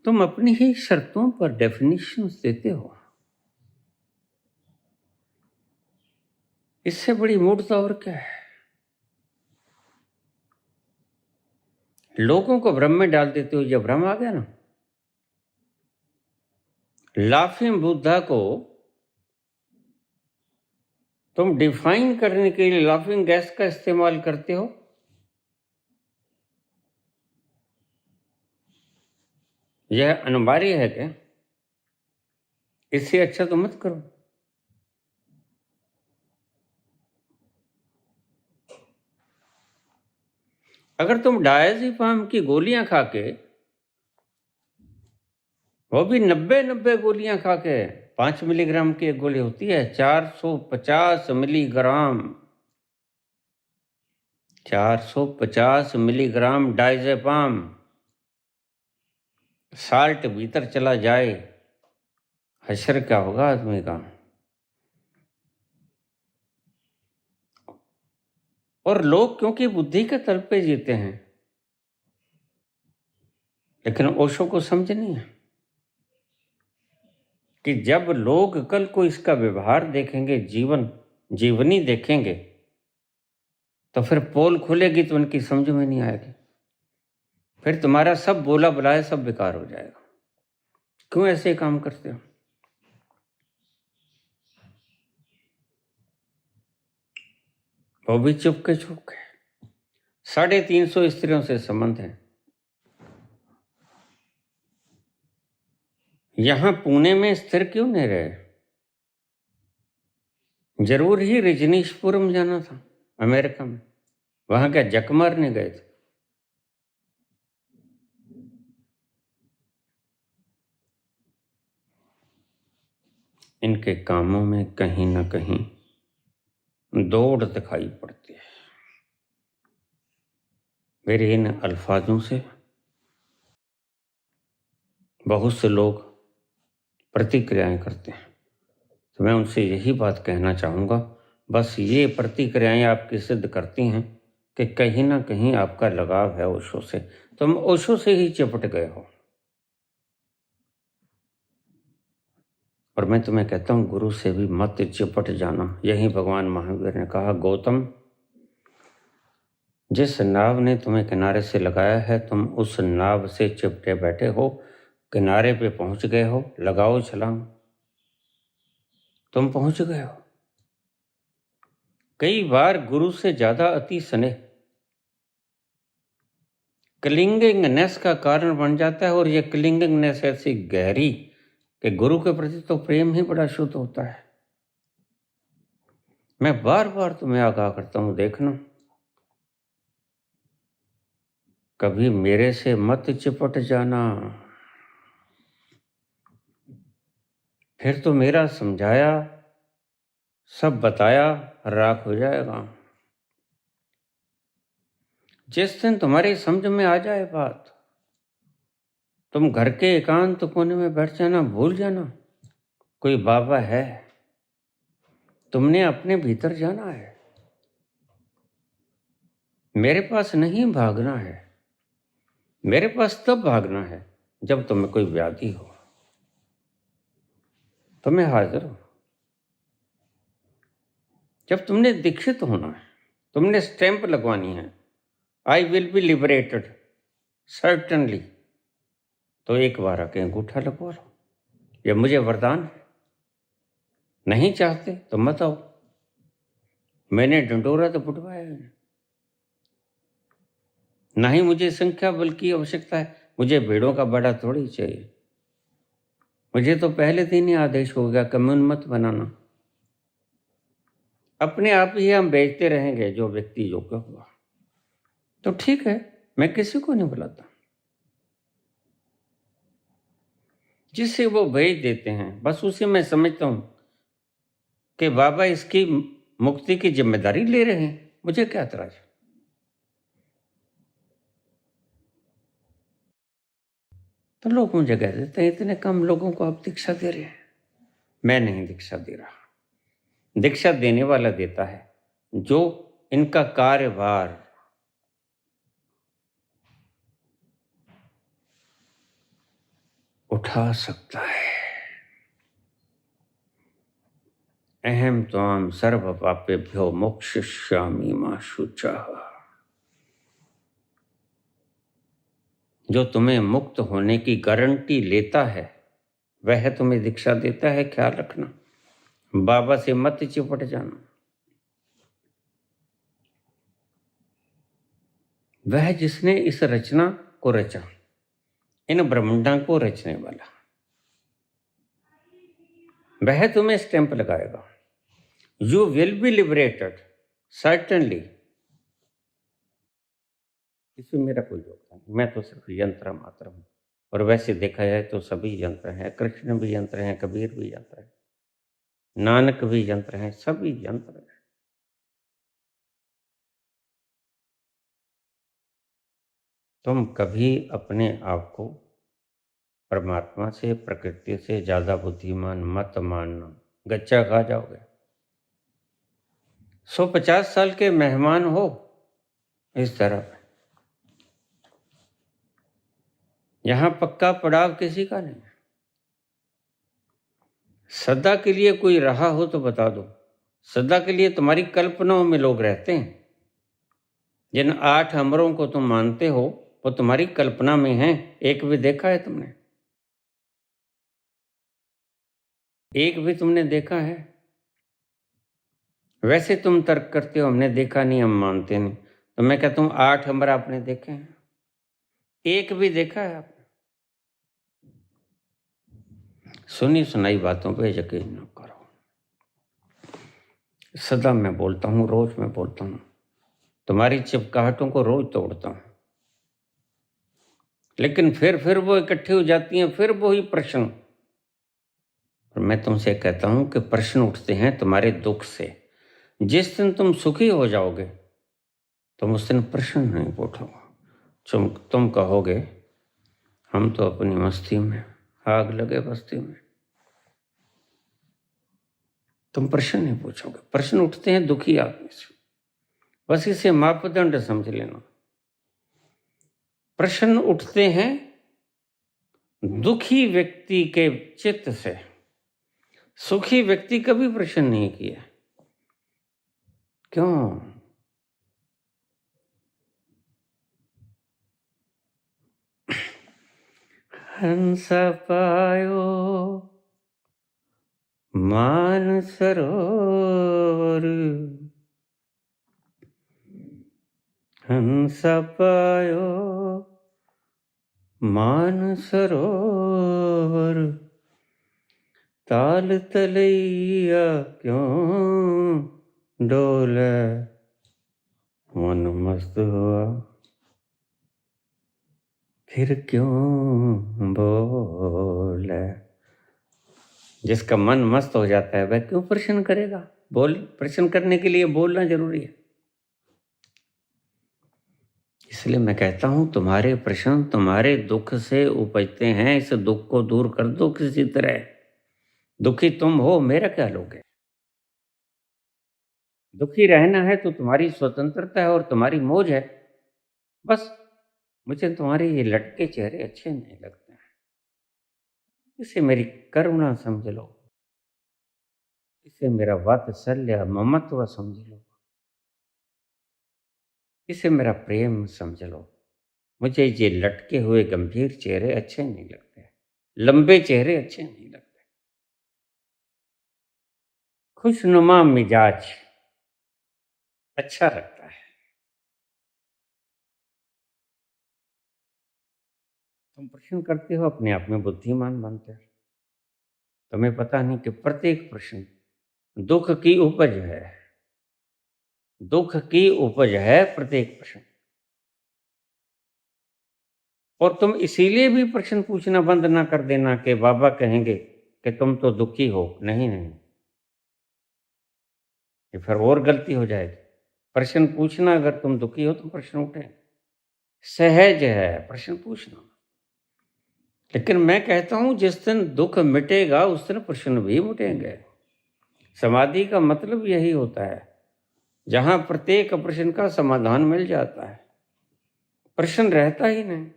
S1: तुम अपनी ही शर्तों पर डेफिनेशंस देते हो, इससे बड़ी मूर्खता और क्या है? लोगों को भ्रम में डाल देते हो। जब भ्रम आ गया ना, लाफिंग बुद्धा को तुम डिफाइन करने के लिए लाफिंग गैस का इस्तेमाल करते हो। यह अनिवार्य है क्या? इससे अच्छा तो मत करो। अगर तुम डायज़ेपाम की गोलियां खा के, वो भी 90 गोलियां खा के, 5 मिलीग्राम की एक गोली होती है, 450 मिलीग्राम, 450 मिलीग्राम डायज़ेपाम साल्ट भीतर चला जाए, हशर क्या होगा आदमी का? और लोग क्योंकि बुद्धि के तल पे जीते हैं, लेकिन ओशो को समझ नहीं है कि जब लोग कल को इसका व्यवहार देखेंगे, जीवनी देखेंगे, तो फिर पोल खुलेगी तो उनकी समझ में नहीं आएगी। फिर तुम्हारा सब बोला बुलाया सब बेकार हो जाएगा। क्यों ऐसे काम करते हो? वो भी चुपके 350 स्त्रियों से संबंध है। यहां पुणे में स्थिर क्यों नहीं रहे? जरूर ही रजनीशपुरम जाना था अमेरिका में, वहां क्या जक मारने गए थे? इनके कामों में कहीं ना कहीं दौड़ दिखाई पड़ती है। मेरे इन अल्फाजों से बहुत से लोग प्रतिक्रियाएं करते हैं, तो मैं उनसे यही बात कहना चाहूँगा, बस ये प्रतिक्रियाएं आपकी सिद्ध करती हैं कि कहीं ना कहीं आपका लगाव है ओशो से। तुम ओशो से ही चिपट गए हो। और मैं तुम्हें कहता हूँ, गुरु से भी मत चिपट जाना। यही भगवान महावीर ने कहा, गौतम, जिस नाव ने तुम्हें किनारे से लगाया है, तुम उस नाव से चिपटे बैठे हो, किनारे पे पहुंच गए हो, लगाओ छलांग, तुम पहुंच गए हो। कई बार गुरु से ज्यादा अति स्नेह क्लिंगिंगनेस का कारण बन जाता है, और यह क्लिंगिंगनेस ऐसी गहरी कि गुरु के प्रति तो प्रेम ही बड़ा शुद्ध होता है। मैं बार बार तुम्हें आगाह करता हूं, देखना, कभी मेरे से मत चिपट जाना, फिर तो मेरा समझाया सब बताया राख हो जाएगा। जिस दिन तुम्हारी समझ में आ जाए बात, तुम घर के एकांत कोने में बैठ जाना, भूल जाना कोई बाबा है। तुमने अपने भीतर जाना है, मेरे पास नहीं भागना है। मेरे पास तब भागना है जब तुम्हें कोई व्याधि हो, तो मैं हाजिर हूं। जब तुमने दीक्षित होना है, तुमने स्टैंप लगवानी है, I will be liberated certainly, तो एक बार आके अंगूठा लगवा लो। ये मुझे वरदान है। नहीं चाहते तो मत आओ। मैंने ढंढोरा तो पिटवाया है। ना ही मुझे संख्या बल की आवश्यकता है। मुझे भेड़ों का बड़ा थोड़ी चाहिए। मुझे तो पहले दिन ही आदेश हो गया कम्युन मत बनाना। अपने आप ही हम भेजते रहेंगे जो व्यक्ति योग्य हुआ तो ठीक है, मैं किसी को नहीं बुलाता। जिसे वो भेज देते हैं बस उसे मैं समझता हूं कि बाबा इसकी मुक्ति की जिम्मेदारी ले रहे हैं। मुझे क्या एतराज। तो लोग मुझे कह देते हैं इतने कम लोगों को आप दीक्षा दे रहे हैं। मैं नहीं दीक्षा दे रहा। दीक्षा देने वाला देता है जो इनका कार्यभार उठा सकता है। अहम त्वाम सर्व पापेभ्यो मोक्षयिष्यामि मा शुचः। जो तुम्हें मुक्त होने की गारंटी लेता है वह तुम्हें दीक्षा देता है। ख्याल रखना, बाबा से मत चिपट जाना। वह जिसने इस रचना को रचा, इन ब्रह्मांडों को रचने वाला, वह तुम्हें स्टैंप लगाएगा। You will be liberated certainly. इसमें मेरा कोई योगदान नहीं। मैं तो सिर्फ यंत्र मात्र हूं। और वैसे देखा जाए तो सभी यंत्र हैं। कृष्ण भी यंत्र हैं, कबीर भी यंत्र है, नानक भी यंत्र हैं, सभी यंत्र हैं। तुम कभी अपने आप को परमात्मा से, प्रकृति से ज्यादा बुद्धिमान मत मानना। गच्चा खा जाओगे। 150 साल के मेहमान हो इस तरफ। यहां पक्का पड़ाव किसी का नहीं। सदा के लिए कोई रहा हो तो बता दो। सदा के लिए तुम्हारी कल्पनाओं में लोग रहते हैं। जिन 8 अमरों को तुम मानते हो वो तुम्हारी कल्पना में हैं। एक भी देखा है तुमने? एक भी तुमने देखा है? वैसे तुम तर्क करते हो हमने देखा नहीं, हम मानते नहीं। तो मैं कहता हूं 8 अमर आपने देखे हैं? एक भी देखा है आपने? सुनी सुनाई बातों पे यकीन न करो। सदा मैं बोलता हूं, रोज मैं बोलता हूं, तुम्हारी चिपकाहटों को रोज तोड़ता हूं। लेकिन फिर वो इकट्ठी हो जाती हैं, फिर वही प्रश्न। और मैं तुमसे कहता हूं कि प्रश्न उठते हैं तुम्हारे दुख से। जिस दिन तुम सुखी हो जाओगे तुम उस दिन प्रश्न नहीं पूछोगे। तुम कहोगे हम तो अपनी मस्ती में, आग लगे बस्ती में। तुम प्रश्न नहीं पूछोगे। प्रश्न उठते हैं दुखी आदमी से। बस इसे मापदंड समझ लेना। प्रश्न उठते हैं दुखी व्यक्ति के चित्त से। सुखी व्यक्ति कभी प्रश्न नहीं किया। क्यों? हंस पायो मान सरोवर, हंस पायो मान सरोवर, ताल तलैया क्यों डोले, मन मस्त हुआ फिर क्यों बोले। जिसका मन मस्त हो जाता है वह क्यों प्रश्न करेगा? प्रश्न करने के लिए बोलना जरूरी है। इसलिए मैं कहता हूं तुम्हारे प्रश्न तुम्हारे दुख से उपजते हैं। इस दुख को दूर कर दो किसी तरह। दुखी तुम हो, मेरा क्या लोगे? दुखी रहना है तो तुम्हारी स्वतंत्रता है और तुम्हारी मौज है। बस मुझे तुम्हारे ये लटके चेहरे अच्छे नहीं लगते हैं। इसे मेरी करुणा समझ लो, इसे मेरा वात्सल्य ममत्व समझ लो, इसे मेरा प्रेम समझ लो। मुझे ये लटके हुए गंभीर चेहरे अच्छे नहीं लगते, लंबे चेहरे अच्छे नहीं लगते। खुशनुमा मिजाज अच्छा लगता है। तुम प्रश्न करते हो, अपने आप में बुद्धिमान बनते हो। तुम्हें पता नहीं कि प्रत्येक प्रश्न दुख की उपज है, दुख की उपज है प्रत्येक प्रश्न। और तुम इसीलिए भी प्रश्न पूछना बंद ना कर देना कि बाबा कहेंगे कि तुम तो दुखी हो। नहीं नहीं, ये फिर और गलती हो जाएगी। प्रश्न पूछना, अगर तुम दुखी हो तो प्रश्न उठे, सहज है प्रश्न पूछना। लेकिन मैं कहता हूं जिस दिन दुख मिटेगा उस दिन प्रश्न भी मिटेंगे। समाधि का मतलब यही होता है, जहां प्रत्येक प्रश्न का समाधान मिल जाता है, प्रश्न रहता ही नहीं।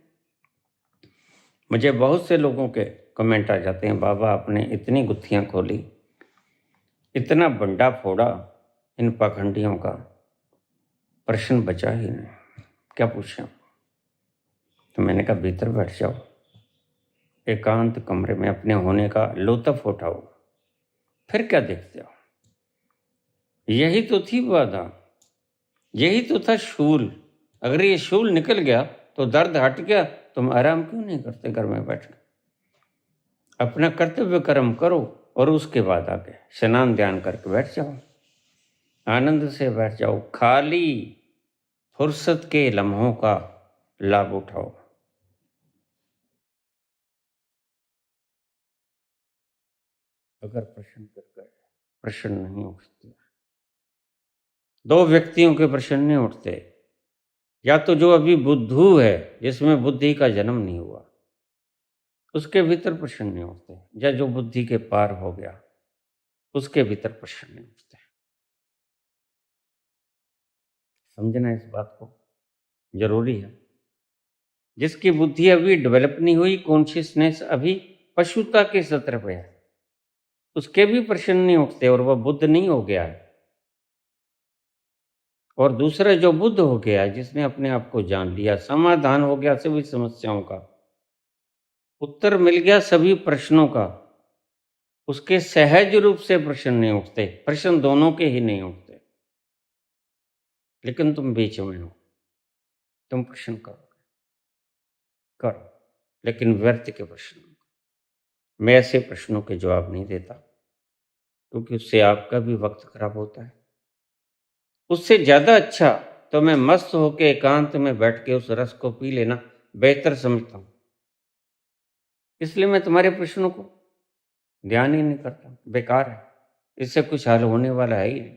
S1: मुझे बहुत से लोगों के कमेंट आ जाते हैं, बाबा आपने इतनी गुत्थियां खोली, इतना बंडा फोड़ा इन पाखंडियों का, प्रश्न बचा ही नहीं, क्या पूछें। तो मैंने कहा भीतर बैठ जाओ, एकांत कमरे में अपने होने का लुत्फ उठाओ, फिर क्या देखते हो। यही तो थी बाधा, यही तो था शूल। अगर ये शूल निकल गया तो दर्द हट गया, तुम आराम क्यों नहीं करते घर में बैठ कर। अपना कर्तव्य कर्म करो और उसके बाद आके स्नान ध्यान करके बैठ जाओ, आनंद से बैठ जाओ, खाली फुर्सत के लम्हों का लाभ उठाओ। अगर प्रश्न कर गए, प्रश्न नहीं उठते। दो व्यक्तियों के प्रश्न नहीं उठते, या तो जो अभी बुद्धू है, जिसमें बुद्धि का जन्म नहीं हुआ, उसके भीतर प्रश्न नहीं उठते, या जो बुद्धि के पार हो गया, उसके भीतर प्रश्न नहीं उठते। समझना इस बात को जरूरी है। जिसकी बुद्धि अभी डेवलप नहीं हुई, कॉन्शियसनेस अभी पशुता के सत्र पे है, उसके भी प्रश्न नहीं उठते और वह बुद्ध नहीं हो गया है। और दूसरा जो बुद्ध हो गया, जिसने अपने आप को जान लिया, समाधान हो गया सभी समस्याओं का, उत्तर मिल गया सभी प्रश्नों का, उसके सहज रूप से प्रश्न नहीं उठते। प्रश्न दोनों के ही नहीं उठते, लेकिन तुम बीच में हो, तुम प्रश्न करोगे, करो, लेकिन व्यर्थ के प्रश्न। मैं ऐसे प्रश्नों के जवाब नहीं देता, क्योंकि उससे आपका भी वक्त खराब होता है। उससे ज्यादा अच्छा तो मैं मस्त होके एकांत में बैठ के उस रस को पी लेना बेहतर समझता हूं। इसलिए मैं तुम्हारे प्रश्नों को ध्यान ही नहीं करता, बेकार है, इससे कुछ हल होने वाला है ही नहीं।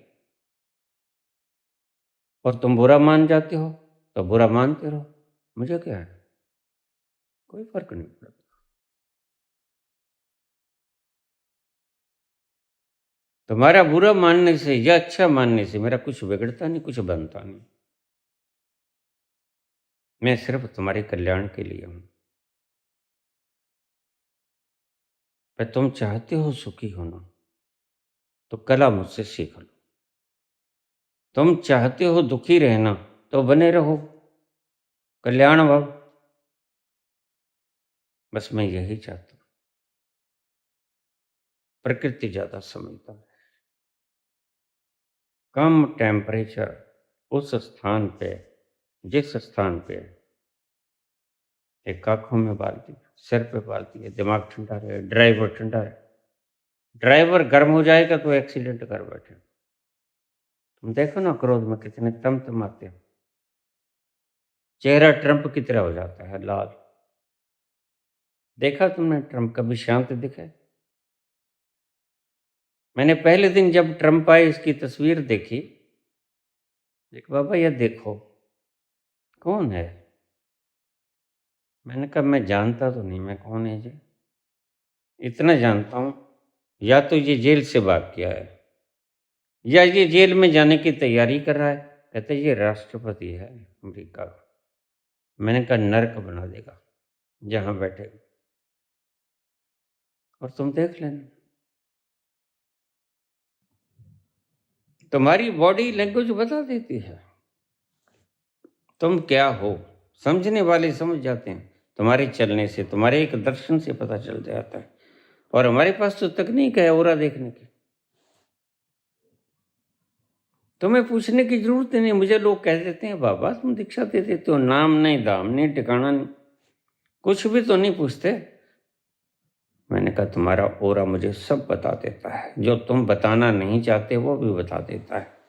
S1: और तुम बुरा मान जाते हो तो बुरा मानते रहो, मुझे क्या है, कोई फर्क नहीं पड़ता। तुम्हारा बुरा मानने से या अच्छा मानने से मेरा कुछ बिगड़ता नहीं, कुछ बनता नहीं। मैं सिर्फ तुम्हारे कल्याण के लिए हूं। पर तुम चाहते हो सुखी होना, तो कला मुझसे सीख लो। तुम चाहते हो दुखी रहना, तो बने रहो कल्याण भाव। बस मैं यही चाहता हूं। प्रकृति ज्यादा समझता है। कम टेम्परेचर उस स्थान पे, जिस स्थान पे एक आंखों में बाल दिया, सिर पे बाल दिया, दिमाग ठंडा रहे, ड्राइवर ठंडा रहे। ड्राइवर गर्म हो जाएगा तो एक्सीडेंट कर बैठे। तुम देखो ना, क्रोध में कितने तमतमाते हो, चेहरा ट्रंप की तरह हो जाता है लाल। देखा तुमने ट्रंप कभी शांत दिखे? मैंने पहले दिन जब ट्रंप आए इसकी तस्वीर देखी, देख बाबा ये देखो कौन है। मैंने कहा मैं जानता तो नहीं, मैं कौन है जी। इतना जानता हूं, या तो ये जेल से भाग गया है, या ये जेल में जाने की तैयारी कर रहा है। कहते ये राष्ट्रपति है अमेरिका का। मैंने कहा नर्क बना देगा जहां बैठे। और तुम देख लेना। तुम्हारी बॉडी लैंग्वेज बता देती है तुम क्या हो। समझने वाले समझ जाते हैं, तुम्हारे चलने से, तुम्हारे एक दर्शन से पता चल जाता है। और हमारे पास तो तकनीक है ऑरा देखने की, तुम्हें पूछने की जरूरत नहीं। मुझे लोग कह देते हैं बाबा तुम दीक्षा दे देते हो, नाम नहीं, दाम नहीं, ठिकाना नहीं, कुछ भी तो नहीं पूछते। मैंने कहा तुम्हारा ऑरा मुझे सब बता देता है, जो तुम बताना नहीं चाहते वो भी बता देता है।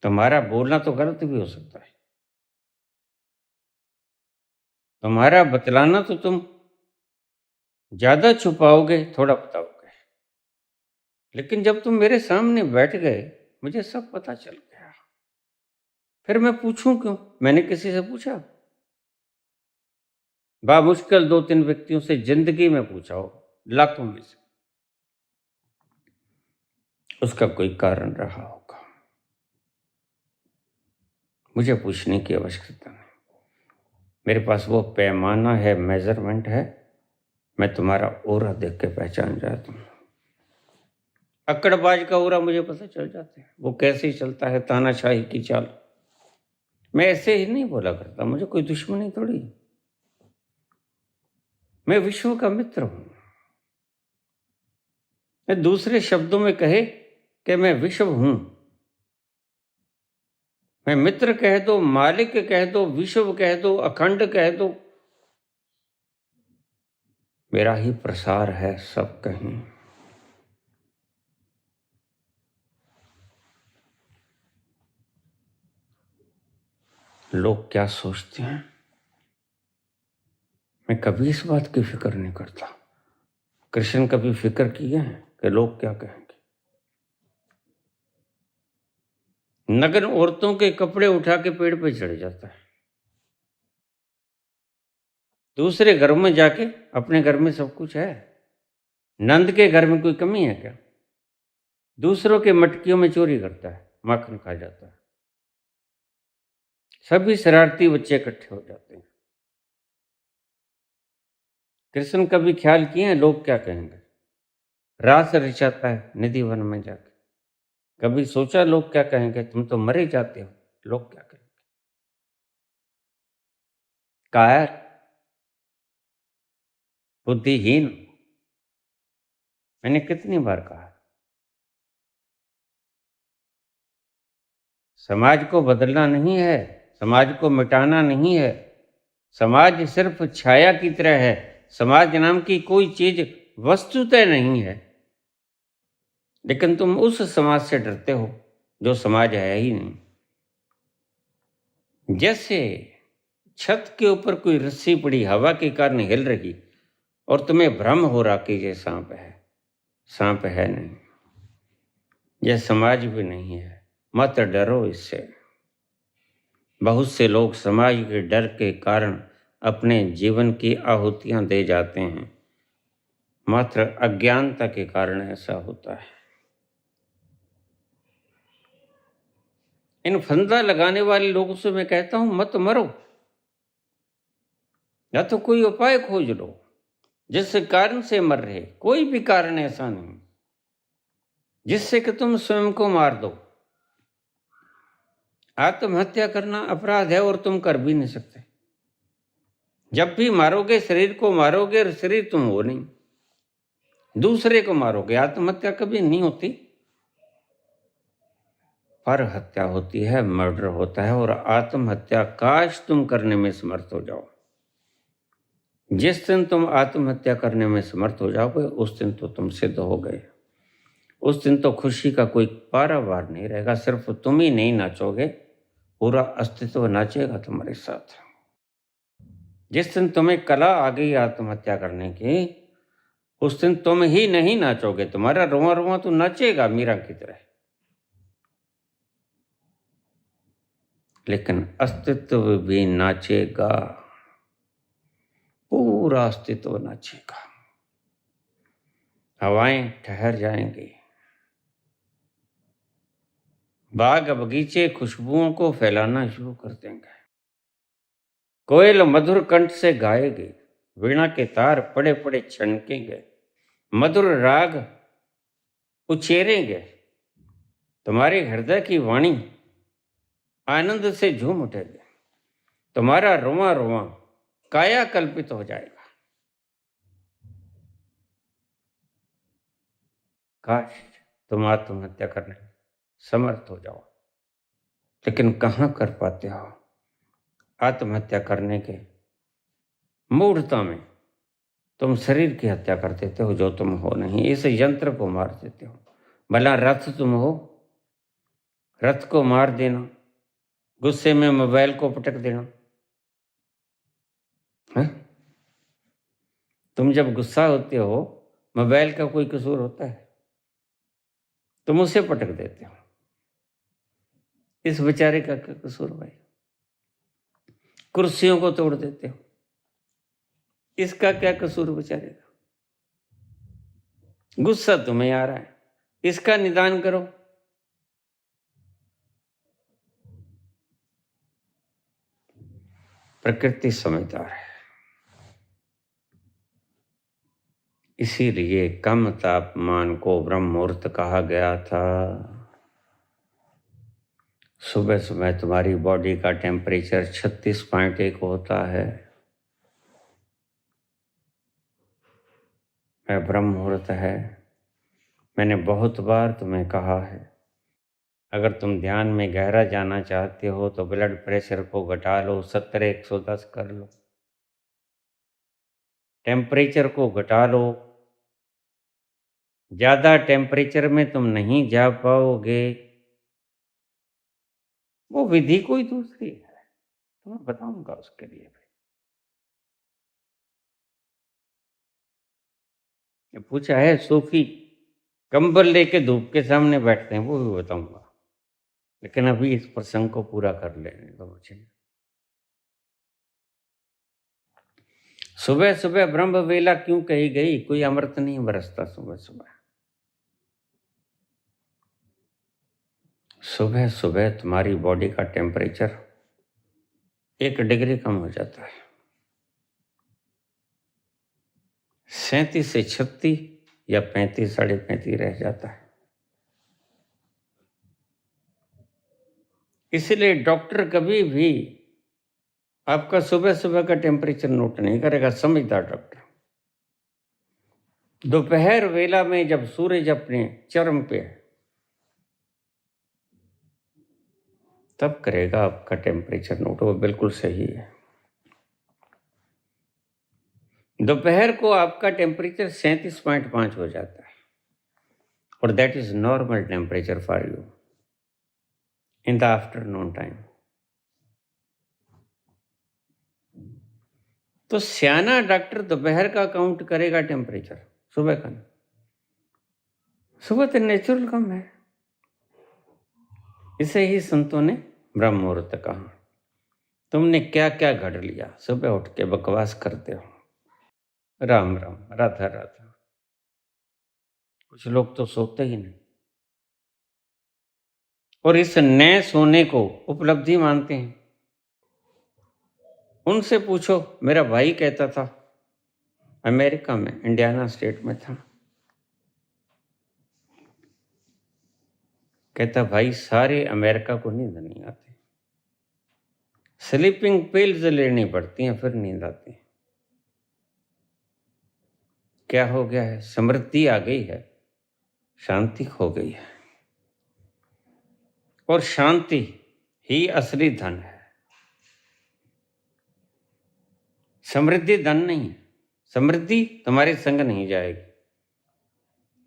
S1: तुम्हारा बोलना तो गलत भी हो सकता है, तुम्हारा बतलाना तो तुम ज्यादा छुपाओगे, थोड़ा बताओगे, लेकिन जब तुम मेरे सामने बैठ गए मुझे सब पता चल गया। फिर मैं पूछूं क्यों? मैंने किसी से पूछा? बामुश्किल 2-3 व्यक्तियों से जिंदगी में पूछा हो, लाखों में से, उसका कोई कारण रहा होगा। मुझे पूछने की आवश्यकता नहीं, मेरे पास वो पैमाना है, मेजरमेंट है। मैं तुम्हारा ऑरा देख के पहचान जाता हूँ। अक्कड़बाज का ऑरा मुझे पता चल जाता है, वो कैसे चलता है, तानाशाही की चाल। मैं ऐसे ही नहीं बोला करता, मुझे कोई दुश्मनी थोड़ी। मैं विश्व का मित्र हूं। मैं दूसरे शब्दों में कहे कि मैं विश्व हूं। मैं मित्र कह दो, मालिक कह दो, विश्व कह दो, अखंड कह दो, मेरा ही प्रसार है सब कहीं। लोग क्या सोचते हैं मैं कभी इस बात की फिक्र नहीं करता। कृष्ण कभी फिक्र किए हैं कि लोग क्या कहेंगे? नग्न औरतों के कपड़े उठा के पेड़ पे चढ़ जाता है, दूसरे घर में जाके, अपने घर में सब कुछ है, नंद के घर में कोई कमी है क्या? दूसरों के मटकियों में चोरी करता है, माखन खा जाता है। सभी शरारती बच्चे इकट्ठे हो जाते हैं। कृष्ण कभी ख्याल किए हैं लोग क्या कहेंगे? रास रचाता है निधि वन में जाके, कभी सोचा लोग क्या कहेंगे? तुम तो मरे जाते हो, लोग क्या कहेंगे? कायर, बुद्धिहीन, मैंने कितनी बार कहा। समाज को बदलना नहीं है, समाज को मिटाना नहीं है। समाज सिर्फ छाया की तरह है। समाज नाम की कोई चीज वस्तुतः नहीं है, लेकिन तुम उस समाज से डरते हो जो समाज है ही नहीं। जैसे छत के ऊपर कोई रस्सी पड़ी, हवा के कारण हिल रही, और तुम्हें भ्रम हो रहा कि ये सांप है। सांप है नहीं, यह समाज भी नहीं है, मत डरो इससे। बहुत से लोग समाज के डर के कारण अपने जीवन की आहुतियां दे जाते हैं, मात्र अज्ञानता के कारण ऐसा होता है। इन फंदा लगाने वाले लोगों से मैं कहता हूं मत मरो, या तो कोई उपाय खोज लो। जिस कारण से मर रहे, कोई भी कारण ऐसा नहीं जिससे कि तुम स्वयं को मार दो। आत्महत्या करना अपराध है और तुम कर भी नहीं सकते। जब भी मारोगे शरीर को मारोगे, और शरीर तुम हो नहीं, दूसरे को मारोगे। आत्महत्या कभी नहीं होती, पर हत्या होती है, मर्डर होता है। और आत्महत्या काश तुम करने में समर्थ हो जाओ। जिस दिन तुम आत्महत्या करने में समर्थ हो जाओगे उस दिन तो तुम सिद्ध हो गए। उस दिन तो खुशी का कोई पारावार नहीं रहेगा। सिर्फ तुम ही नहीं नाचोगे, पूरा अस्तित्व नाचेगा तुम्हारे साथ। जिस दिन तुम्हें कला आ गई आत्महत्या करने की, उस दिन तुम ही नहीं नाचोगे, तुम्हारा रोआ रोआ तो नाचेगा मीरा की तरह, लेकिन अस्तित्व भी नाचेगा, पूरा अस्तित्व नाचेगा। हवाएं ठहर जाएंगी, बाग बगीचे खुशबुओं को फैलाना शुरू कर देंगे, कोयल मधुर कंठ से गाएगी, वीणा के तार पड़े पड़े छनकेंगे, मधुर राग उचेरेंगे, तुम्हारे हृदय की वाणी आनंद से झूम उठेगी, तुम्हारा रोआ रोआ काया कल्पित हो जाएगा। काश तुम आत्महत्या करने में समर्थ हो जाओ, लेकिन कहाँ कर पाते हो। आत्महत्या करने के मूढ़ता में तुम शरीर की हत्या कर देते हो जो तुम हो नहीं, इस यंत्र को मार देते हो। भला रथ तुम हो, रथ को मार देना, गुस्से में मोबाइल को पटक देना है? तुम जब गुस्सा होते हो, मोबाइल का कोई कसूर होता है? तुम उसे पटक देते हो। इस बेचारे का क्या कसूर भाई? कुर्सियों को तोड़ देते हो, इसका क्या कसूर बेचारे का? गुस्सा तुम्हें आ रहा है, इसका निदान करो। प्रकृति समझदार है, इसीलिए कम तापमान को ब्रह्म मुहूर्त कहा गया था। सुबह सुबह तुम्हारी बॉडी का टेम्परेचर 36.1 होता है। वह ब्रह्म मुहूर्त है। मैंने बहुत बार तुम्हें कहा है, अगर तुम ध्यान में गहरा जाना चाहते हो तो ब्लड प्रेशर को घटा लो, 70/110 कर लो, टेम्परेचर को घटा लो। ज़्यादा टेम्परेचर में तुम नहीं जा पाओगे, वो विधि कोई दूसरी है, तुम्हें बताऊंगा उसके लिए। पूछा है, सूफी कंबल लेके धूप के सामने बैठते हैं, वो भी बताऊंगा, लेकिन अभी इस प्रसंग को पूरा कर लेने दो मुझे। सुबह सुबह ब्रह्म वेला क्यों कही गई? कोई अमृत नहीं बरसता सुबह सुबह। सुबह सुबह तुम्हारी बॉडी का टेम्परेचर 1 डिग्री कम हो जाता है, 37 से 36 या 35 35.5 रह जाता है। इसलिए डॉक्टर कभी भी आपका सुबह सुबह का टेम्परेचर नोट नहीं करेगा, समझदार डॉक्टर। दोपहर वेला में जब सूरज अपने चरम पे है, तब करेगा आपका टेम्परेचर नोट, वो बिल्कुल सही है। दोपहर को आपका टेम्परेचर 37.5 हो जाता है, और that is normal temperature for you in the afternoon time. तो सियाना डॉक्टर दोपहर का काउंट करेगा टेम्परेचर, सुबह का नहीं। सुबह तो नेचुरल कम है, इसे ही संतों ने ब्रह्म मुहूर्त कहा। तुमने क्या क्या घड़ लिया, सुबह उठ के बकवास करते हो। राम राम, राधा राधा। कुछ लोग तो सोते ही नहीं, और इस नए सोने को उपलब्धि मानते हैं। उनसे पूछो, मेरा भाई कहता था, अमेरिका में इंडियाना स्टेट में था, कहता भाई सारे अमेरिका को नींद नहीं आती, स्लीपिंग पिल्स लेनी पड़ती हैं फिर नींद आती है। क्या हो गया है? समृद्धि आ गई है, शांति खो गई है, और शांति ही असली धन है। समृद्धि धन नहीं है, समृद्धि तुम्हारे संग नहीं जाएगी,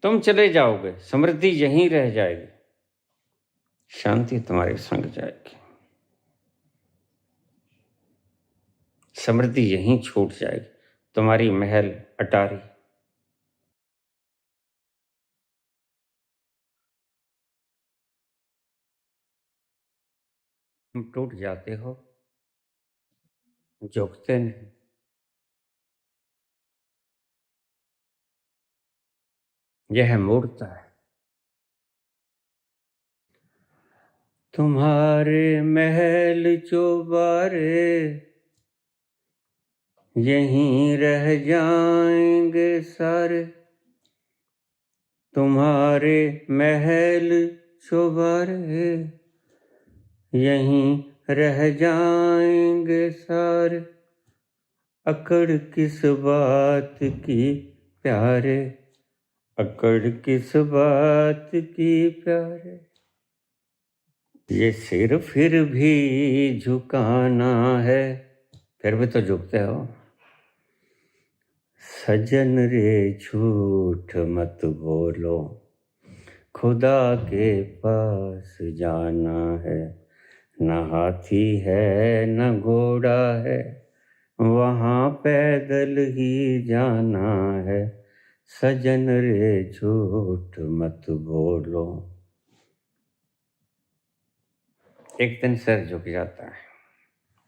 S1: तुम चले जाओगे, समृद्धि यहीं रह जाएगी, शांति तुम्हारे संग जाएगी, समृद्धि यहीं छूट जाएगी, तुम्हारी महल अटारी। तुम टूट जाते हो, झुकते नहीं। यह मूर्ता है। तुम्हारे महल चौबारे यहीं रह जाएंगे सारे तुम्हारे महल चौबारे, यहीं रह जाएंगे सारे, अकड़ किस बात की प्यारे, अकड़ किस बात की प्यारे। ये सिर फिर भी झुकाना है, फिर भी तो झुकते हो। सजन रे झूठ मत बोलो, खुदा के पास जाना है, न हाथी है न घोड़ा है, वहाँ पैदल ही जाना है। सजन रे झूठ मत बोलो। एक दिन सर झुक जाता है,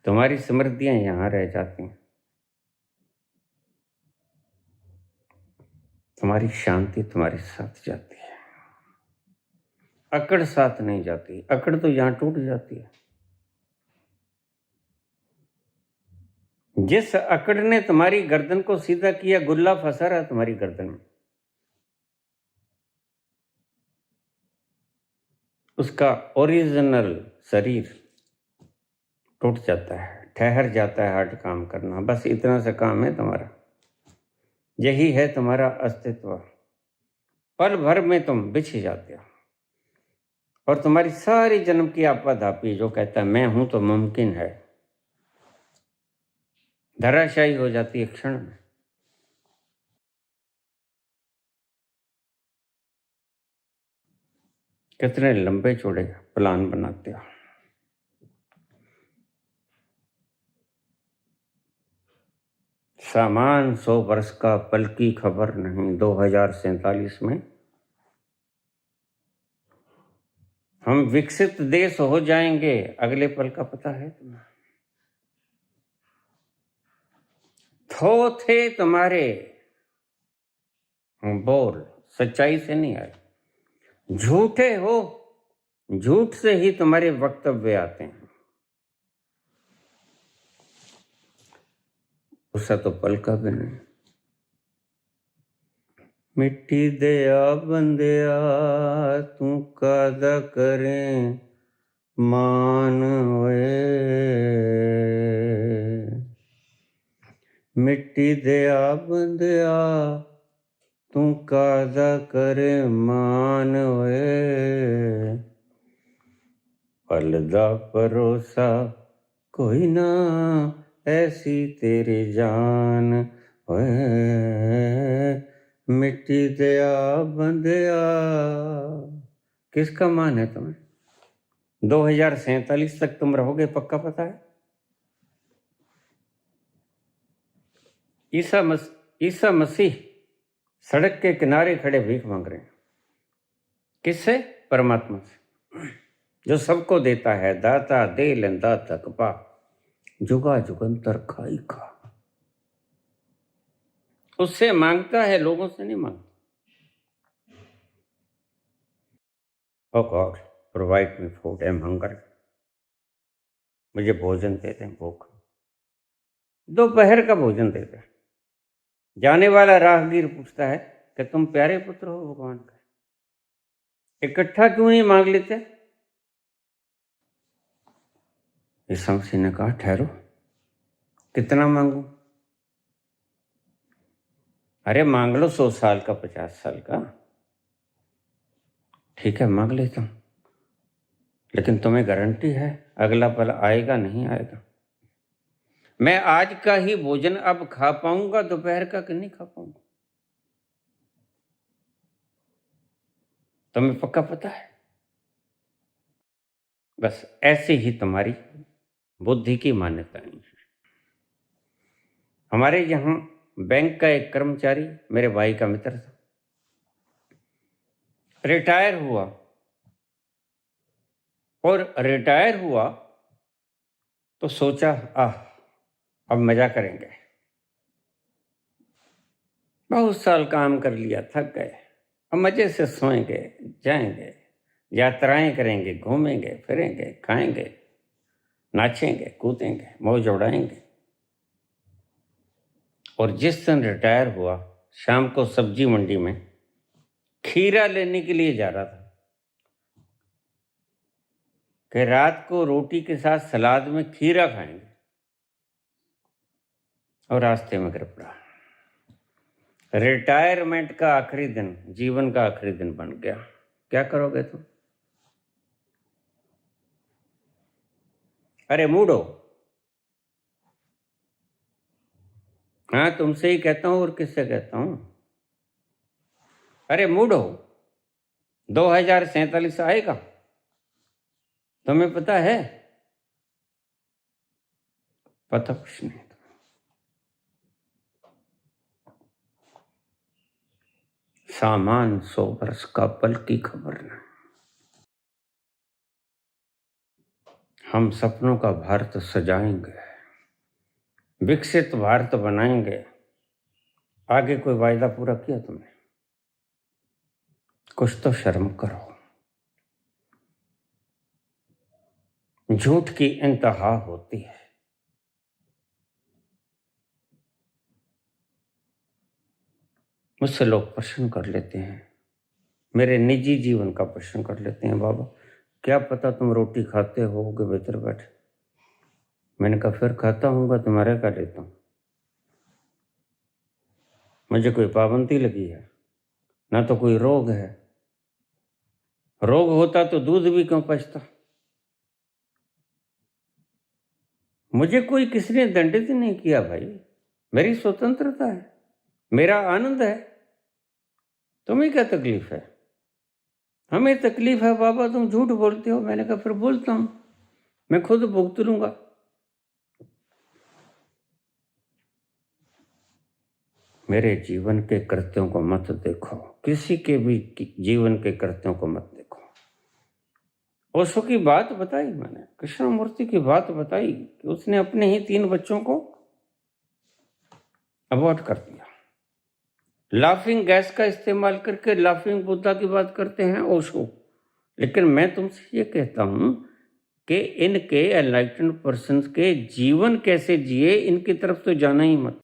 S1: तुम्हारी समृद्धियां यहाँ रह जाती हैं, तुम्हारी शांति तुम्हारे साथ जाती है, अकड़ साथ नहीं जाती। अकड़ तो यहाँ टूट जाती है। जिस अकड़ ने तुम्हारी गर्दन को सीधा किया, गुल्ला फंसा रहा तुम्हारी गर्दन में, उसका ओरिजिनल शरीर टूट जाता है, ठहर जाता है हार्ट काम करना। बस इतना सा काम है तुम्हारा, यही है तुम्हारा अस्तित्व। पल भर में तुम बिछ जाते हो, और तुम्हारी सारी जन्म की आपाधापी जो कहता है मैं हूं तो मुमकिन है, धराशायी हो जाती है क्षण में। कितने लंबे चौड़े प्लान बनाते हो। सामान 100 वर्ष का, पल की खबर नहीं। 2047 में हम विकसित देश हो जाएंगे, अगले पल का पता है तुम्हें? थो थे तुम्हारे बोल सच्चाई से नहीं आए, झूठे हो, झूठ से ही तुम्हारे वक्तव्य आते हैं। उसका तो पल का भी नहीं। मिट्टी दया बंदिया तू कादा करें मान होए, मिट्टी दया बंदिया तू कादा करे मान होए, पल दा भरोसा कोई ना ऐसी तेरी जान होए, मिट्टी दया बंदिया। किसका मान है तुम्हें? 2047 तक तुम रहोगे पक्का पता है? ईसा मसीह सड़क के किनारे खड़े भीख मांग रहे हैं। किससे? परमात्मा से, जो सबको देता है। दाता दे लेंदा तक पा, जुगा जुगंतर खाई खा। उससे मांगता है, लोगों से नहीं मांगता। O God provide me food, I am hunger. मुझे भोजन देते हैं, भूख। दोपहर का भोजन देते हैं। जाने वाला राहगीर पूछता है कि तुम प्यारे पुत्र हो भगवान का, इकट्ठा क्यों नहीं मांग लेते? यीशु मसीह ने कहा ठहरो, कितना मांगू? अरे मांग लो 100 साल का, 50 साल का, ठीक है मांग लेता हूं, लेकिन तुम्हें गारंटी है अगला पल आएगा नहीं आएगा? मैं आज का ही भोजन अब खा पाऊंगा, दोपहर का कि नहीं खा पाऊंगा? तुम्हें पक्का पता है? बस ऐसे ही तुम्हारी बुद्धि की मान्यताएं हैं। हमारे यहाँ बैंक का एक कर्मचारी मेरे भाई का मित्र था, रिटायर हुआ, और रिटायर हुआ तो सोचा अब मजा करेंगे, बहुत साल काम कर लिया, थक गए, अब मजे से सोएंगे, जाएंगे, यात्राएं करेंगे, घूमेंगे फिरेंगे, खाएंगे, नाचेंगे, कूदेंगे, मौज उड़ाएंगे। और जिस दिन रिटायर हुआ, शाम को सब्जी मंडी में खीरा लेने के लिए जा रहा था कि रात को रोटी के साथ सलाद में खीरा खाएंगे, और रास्ते में गिर पड़ा। रिटायरमेंट का आखिरी दिन, जीवन का आखिरी दिन बन गया। क्या करोगे तुम? अरे मूडो, हाँ तुमसे ही कहता हूं, और किससे कहता हूं? अरे मूडो, 2047 आएगा, तुम्हें पता है? पता कुछ नहीं। सामान 100 वर्ष का, पल की खबर नहीं। हम सपनों का भारत सजाएंगे, विकसित भारत बनाएंगे। आगे कोई वायदा पूरा किया तुमने? कुछ तो शर्म करो। झूठ की इंतहा होती है। मुझसे लोग प्रश्न कर लेते हैं, मेरे निजी जीवन का प्रश्न कर लेते हैं, बाबा क्या पता तुम रोटी खाते होगे भीतर बैठे। मैंने कहा फिर खाता हूँगा, तुम्हारे का लेता हूँ। मुझे कोई पाबंदी लगी है? ना तो कोई रोग है। रोग होता तो दूध भी क्यों पचता? मुझे कोई किसने दंडित नहीं किया भाई। मेरी स्वतंत्रता है, मेरा आनंद है। तुम्हें क्या तकलीफ है? हमें तकलीफ है बाबा, तुम झूठ बोलते हो। मैंने कहा फिर बोलता हूं, मैं खुद भुगत लूंगा। मेरे जीवन के कृत्यों को मत देखो, किसी के भी जीवन के कृत्यों को मत देखो। ओशो की बात बताई मैंने, कृष्णमूर्ति की बात बताई कि उसने अपने ही 3 बच्चों को अबॉर्ट कर दिया। लाफिंग गैस का इस्तेमाल करके लाफिंग बुद्धा की बात करते हैं ओशो। लेकिन मैं तुमसे ये कहता हूं कि इनके एनलाइटेंड पर्सन्स के जीवन कैसे जिए, इनकी तरफ तो जाना ही मत,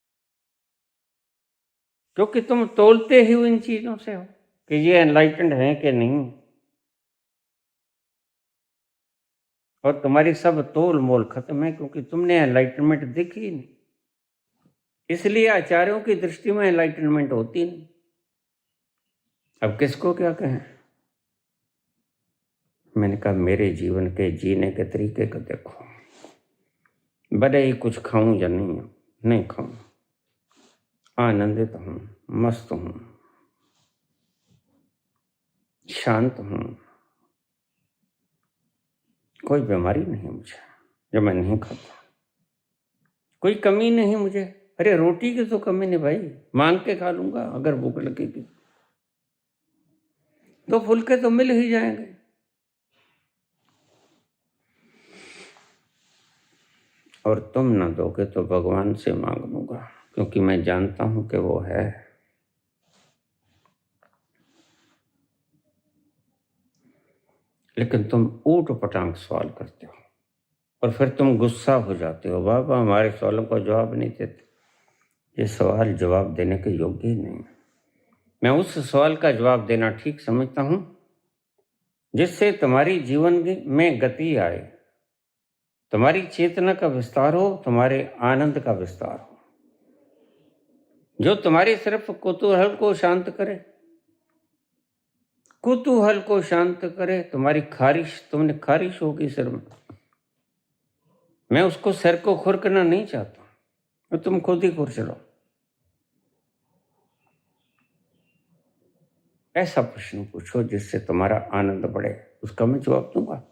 S1: क्योंकि तुम तोलते ही इन चीजों से हो कि ये एनलाइटेंड है कि नहीं, और तुम्हारी सब तोल मोल खत्म है, क्योंकि तुमने एनलाइटनमेंट देखी ही नहीं। इसलिए आचार्यों की दृष्टि में एनलाइटनमेंट होती नहीं। अब किसको क्या कहें? मैंने कहा मेरे जीवन के जीने के तरीके को देखो, भले ही कुछ खाऊं या नहीं खाऊं, आनंदित हूं, मस्त हूं, शांत हूं, कोई बीमारी नहीं मुझे जो मैं नहीं खाता, कोई कमी नहीं मुझे। अरे रोटी की तो कमी नहीं भाई, मांग के खा लूंगा। अगर भूख लगेगी तो फुलके तो मिल ही जाएंगे। और तुम ना दोगे तो भगवान से मांग लूंगा, क्योंकि मैं जानता हूं कि वो है। लेकिन तुम ऊट पटांग सवाल करते हो और फिर तुम गुस्सा हो जाते हो, बाबा हमारे सवालों का जवाब नहीं देते। ये सवाल जवाब देने के योग्य ही नहीं। मैं उस सवाल का जवाब देना ठीक समझता हूं जिससे तुम्हारी जीवन में गति आए, तुम्हारी चेतना का विस्तार हो, तुम्हारे आनंद का विस्तार हो, जो तुम्हारी सिर्फ कुतूहल को शांत करे, कुतूहल को शांत करे। तुम्हारी खारिश, तुमने खारिश होगी सिर में, मैं उसको सिर को खुरकना नहीं चाहता, तो तुम खुद ही खुरच लो। ऐसा प्रश्न पूछो जिससे तुम्हारा आनंद बढ़े, उसका मैं जवाब दूंगा।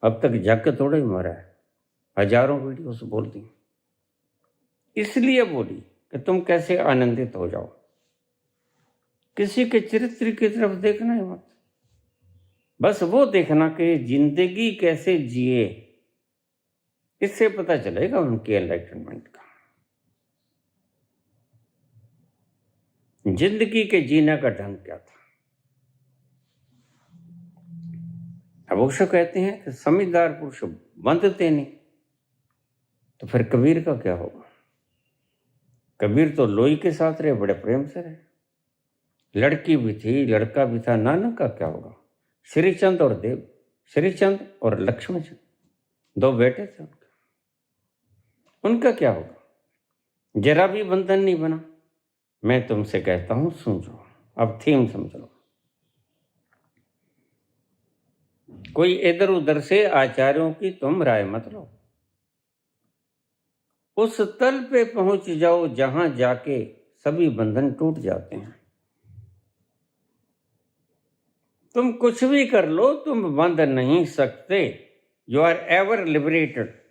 S1: अब तक जाके थोड़ा ही मरा है, हजारों वीडियोस बोल दी, इसलिए बोली कि तुम कैसे आनंदित हो जाओ। किसी के चरित्र की तरफ देखना ही मत, बस वो देखना कि जिंदगी कैसे जिए, इससे पता चलेगा उनकी एनलाइटनमेंट का, जिंदगी के जीने का ढंग क्या था। अब ओशो कहते हैं कि समझदार पुरुष बंधते नहीं, तो फिर कबीर का क्या होगा? कबीर तो लोई के साथ रहे, बड़े प्रेम से रहे। लड़की भी थी, लड़का भी था, नानक का क्या होगा? श्रीचंद और देव, श्रीचंद और लक्ष्मण चंद, 2 बेटे थे उनके, उनका क्या होगा? जरा भी बंधन नहीं बना। मैं तुमसे कहता हूं, सुन लो, अब थीम समझ लो। कोई इधर उधर से आचार्यों की तुम राय मत लो। उस तल पे पहुंच जाओ जहां जाके सभी बंधन टूट जाते हैं। तुम कुछ भी कर लो, तुम बंध नहीं सकते। You are ever liberated,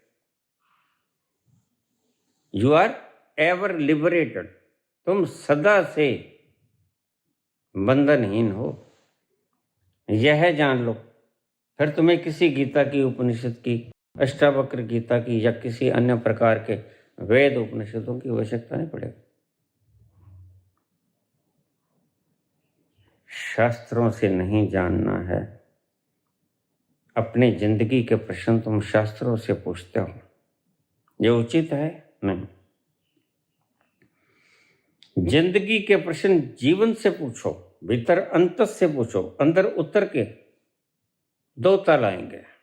S1: you are ever liberated. तुम सदा से बंधनहीन हो, यह जान लो। फिर तुम्हें किसी गीता की, उपनिषद की, अष्टावक्र गीता की या किसी अन्य प्रकार के वेद उपनिषदों की आवश्यकता नहीं पड़ेगी। शास्त्रों से नहीं जानना है, अपनी जिंदगी के प्रश्न तुम शास्त्रों से पूछते हो, ये उचित है? नहीं। जिंदगी के प्रश्न जीवन से पूछो, भीतर अंतस से पूछो, अंदर उतर के 2 तल आएंगे।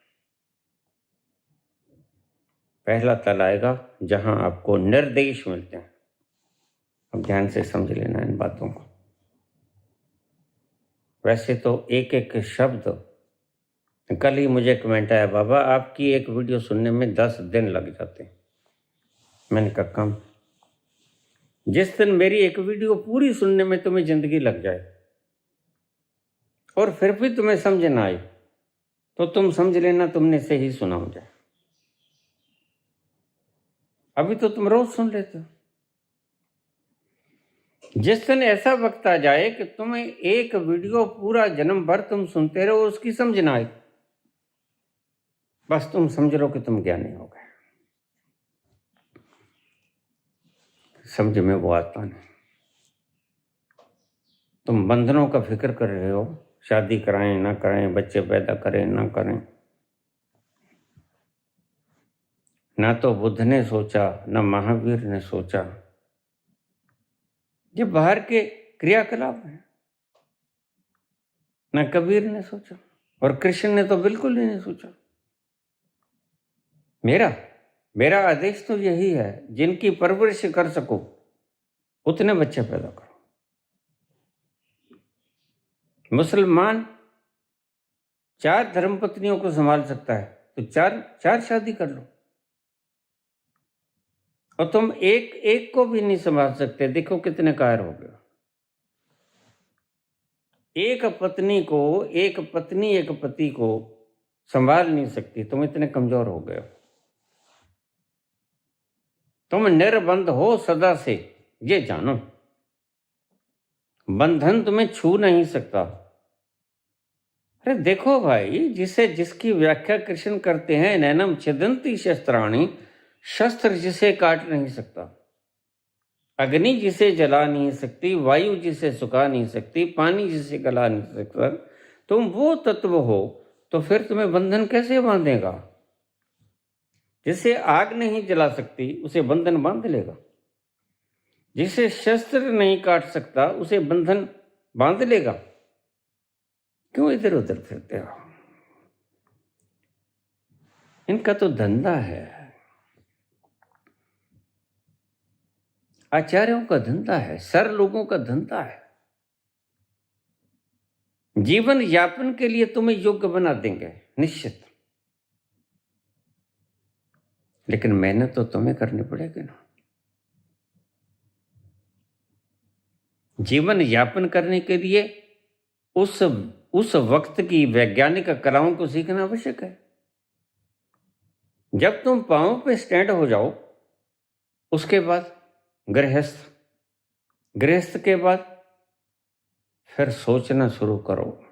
S1: पहला तल आएगा जहां आपको निर्देश मिलते हैं। अब ध्यान से समझ लेना इन बातों को। वैसे तो एक एक शब्द, कल ही मुझे कमेंट आया, बाबा आपकी एक वीडियो सुनने में 10 दिन लग जाते हैं। मैंने कहा कम, जिस दिन मेरी एक वीडियो पूरी सुनने में तुम्हें जिंदगी लग जाए और फिर भी तुम्हें समझ ना आए, तो तुम समझ लेना तुमने से ही सुना मुझे। अभी तो तुम रोज सुन लेते हो। जिस दिन ऐसा वक्त आ जाए कि तुम्हें एक वीडियो पूरा जन्म भर तुम सुनते रहो, उसकी समझ ना आए, बस तुम समझ लो कि तुम ज्ञानी हो गए। समझ में वो आता नहीं। तुम बंधनों का फिक्र कर रहे हो, शादी कराएं ना कराएं, बच्चे पैदा करें ना करें। ना तो बुद्ध ने सोचा, ना महावीर ने सोचा। ये बाहर के क्रियाकलाप हैं। ना कबीर ने सोचा और कृष्ण ने तो बिल्कुल ही नहीं सोचा। मेरा आदेश तो यही है, जिनकी परवरिश कर सको उतने बच्चे पैदा करो। मुसलमान 4 धर्मपत्नियों को संभाल सकता है तो 4 शादी कर लो। और तुम एक को भी नहीं संभाल सकते, देखो कितने कायर हो गए। एक पत्नी एक पति को संभाल नहीं सकती, तुम इतने कमजोर हो गए हो। तुम निर्बंध हो सदा से, ये जानो। बंधन तुम्हें छू नहीं सकता। अरे देखो भाई, जिसकी व्याख्या कृष्ण करते हैं, नैनम छिदंती शस्त्राणि, शस्त्र जिसे काट नहीं सकता, अग्नि जिसे जला नहीं सकती, वायु जिसे सुखा नहीं सकती, पानी जिसे गला नहीं सकता, तुम वो तत्व हो, तो फिर तुम्हें बंधन कैसे बांधेगा? जिसे आग नहीं जला सकती उसे बंधन बांध लेगा, जिसे शस्त्र नहीं काट सकता उसे बंधन बांध लेगा। क्यों इधर उधर फिरते हो? इनका तो धंधा है, आचार्यों का धंधा है, सर लोगों का धंधा है। जीवन यापन के लिए तुम्हें योग्य बना देंगे निश्चित, लेकिन मेहनत तो तुम्हें करनी पड़ेगी ना। जीवन यापन करने के लिए उस वक्त की वैज्ञानिक कलाओं को सीखना आवश्यक है। जब तुम पांवों पे स्टैंड हो जाओ, उसके बाद गृहस्थ के बाद फिर सोचना शुरू करो।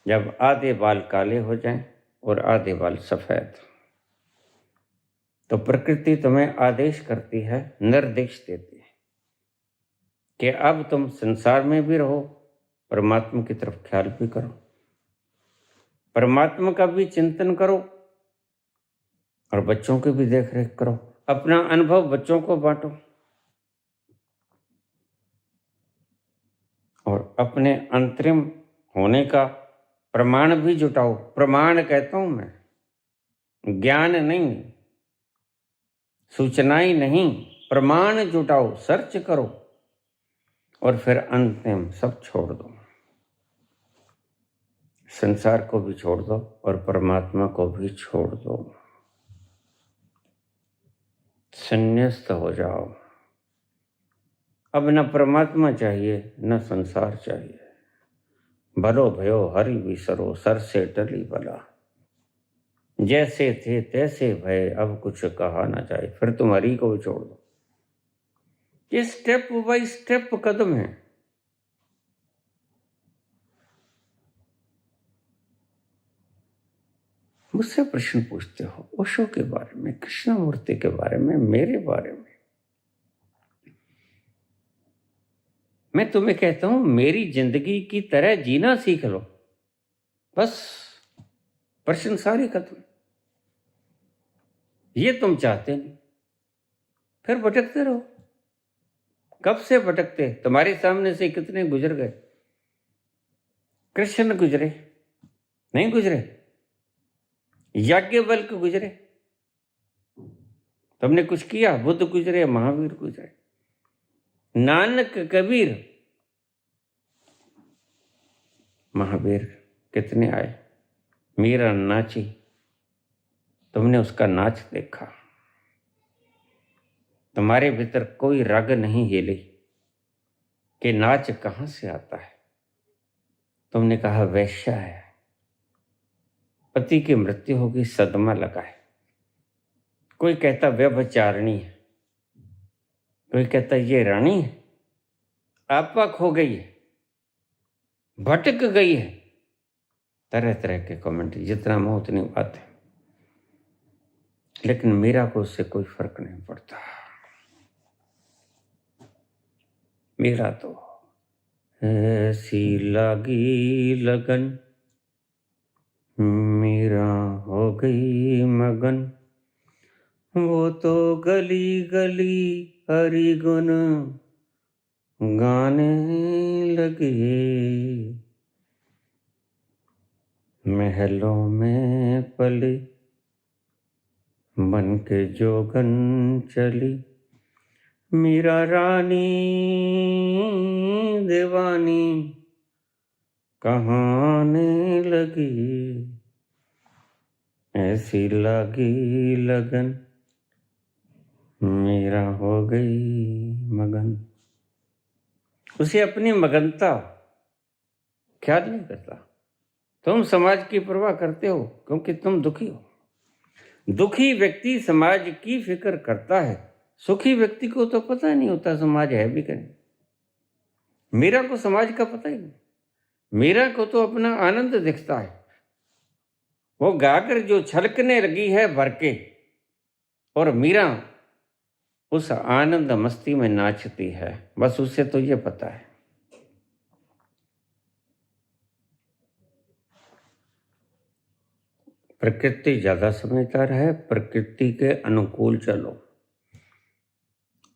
S1: जब आधे बाल काले हो जाएं और आधे बाल सफेद, तो प्रकृति तुम्हें आदेश करती है, निर्देश देती है कि अब तुम संसार में भी रहो, परमात्मा की तरफ ख्याल भी करो, परमात्मा का भी चिंतन करो और बच्चों की भी देख रेख करो। अपना अनुभव बच्चों को बांटो। अपने अंतरिम होने का प्रमाण भी जुटाओ। प्रमाण कहता हूं मैं, ज्ञान नहीं, सूचनाएं नहीं, प्रमाण जुटाओ, सर्च करो और फिर अंतिम सब छोड़ दो। संसार को भी छोड़ दो और परमात्मा को भी छोड़ दो। संन्यास्त हो जाओ। अब न परमात्मा चाहिए न संसार चाहिए। भलो भयो हरि विसरो, सर से टली भला। जैसे थे तैसे भय, अब कुछ कहा ना जाए। फिर तुम हरि को भी छोड़ दो। ये स्टेप बाय स्टेप कदम है। मुझसे प्रश्न पूछते हो ओशो के बारे में, कृष्णमूर्ति के बारे में, मेरे बारे में। मैं तुम्हें कहता हूं मेरी जिंदगी की तरह जीना सीख लो, बस। प्रश्न सारे खत्म। ये तुम चाहते नहीं, फिर भटकते रहो। कब से भटकते? तुम्हारे सामने से कितने गुजर गए। कृष्ण गुजरे नहीं गुजरे? याज्ञवल्क्य गुजरे, तुमने कुछ किया? बुद्ध गुजरे, महावीर गुजरे, नानक, कबीर, महावीर कितने आए। मीरा नाची, तुमने उसका नाच देखा। तुम्हारे भीतर कोई रग नहीं हिली कि नाच कहां से आता है। तुमने कहा वैश्या है, पति की मृत्यु होगी, सदमा लगा है। कोई कहता व्यभिचारिणी है, कोई कहता ये रानी है, आपा खो गई है, भटक गई है। तरह तरह के कमेंट, जितना मुंह उतनी बात है। लेकिन मीरा को उससे कोई फर्क नहीं पड़ता। मीरा तो ऐसी लगी लगन, मीरा हो गई मगन। वो तो गली गली हरि गुण गाने लगे। महलों में पली बन के जोगन चली। मीरा रानी दीवानी कहाने लगी। ऐसी लगी लगन, मीरा हो गई मगन। उसे अपनी मगनता ख्याल नहीं करता। तुम समाज की परवाह करते हो क्योंकि तुम दुखी हो। दुखी व्यक्ति समाज की फिक्र करता है, सुखी व्यक्ति को तो पता नहीं होता समाज है भी कहीं। मीरा को समाज का पता ही नहीं। मीरा को तो अपना आनंद दिखता है। वो गाकर जो छलकने लगी है भर के, और मीरा उस आनंद मस्ती में नाचती है। बस उसे तो ये पता है। प्रकृति ज्यादा समझदार है। प्रकृति के अनुकूल चलो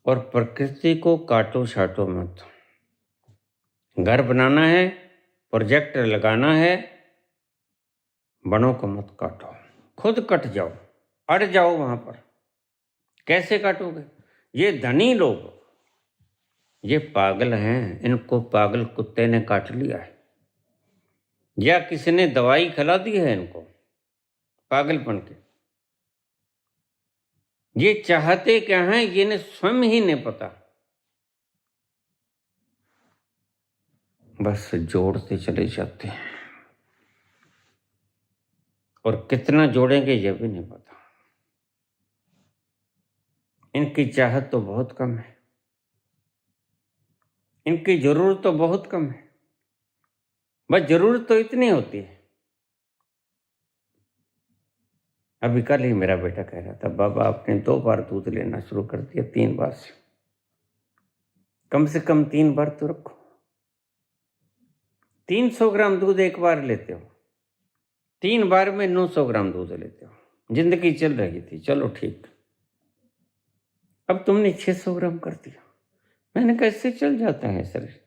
S1: और प्रकृति को काटो छाटो मत। घर बनाना है, प्रोजेक्ट लगाना है, वनों को मत काटो, खुद कट जाओ, अड़ जाओ वहां पर। कैसे काटोगे? ये धनी लोग, ये पागल हैं, इनको पागल कुत्ते ने काट लिया है, या किसी ने दवाई खिला दी है इनको पागलपन के। ये चाहते क्या हैं ये इन्हें स्वयं ही नहीं पता। बस जोड़ते चले जाते हैं, और कितना जोड़ेंगे ये भी नहीं पता। इनकी चाहत तो बहुत कम है, इनकी जरूरत तो बहुत कम है। बस जरूरत तो इतनी होती है। अभी कल ही मेरा बेटा कह रहा था, बाबा आपने 2 बार दूध लेना शुरू कर दिया, 3 बार से। कम से कम 3 बार तो रखो। 300 ग्राम दूध एक बार लेते हो, 3 बार में 900 ग्राम दूध लेते हो। जिंदगी चल रही थी, चलो ठीक। अब तुमने 600 ग्राम कर दिया। मैंने कहा इससे चल जाता है शरीर।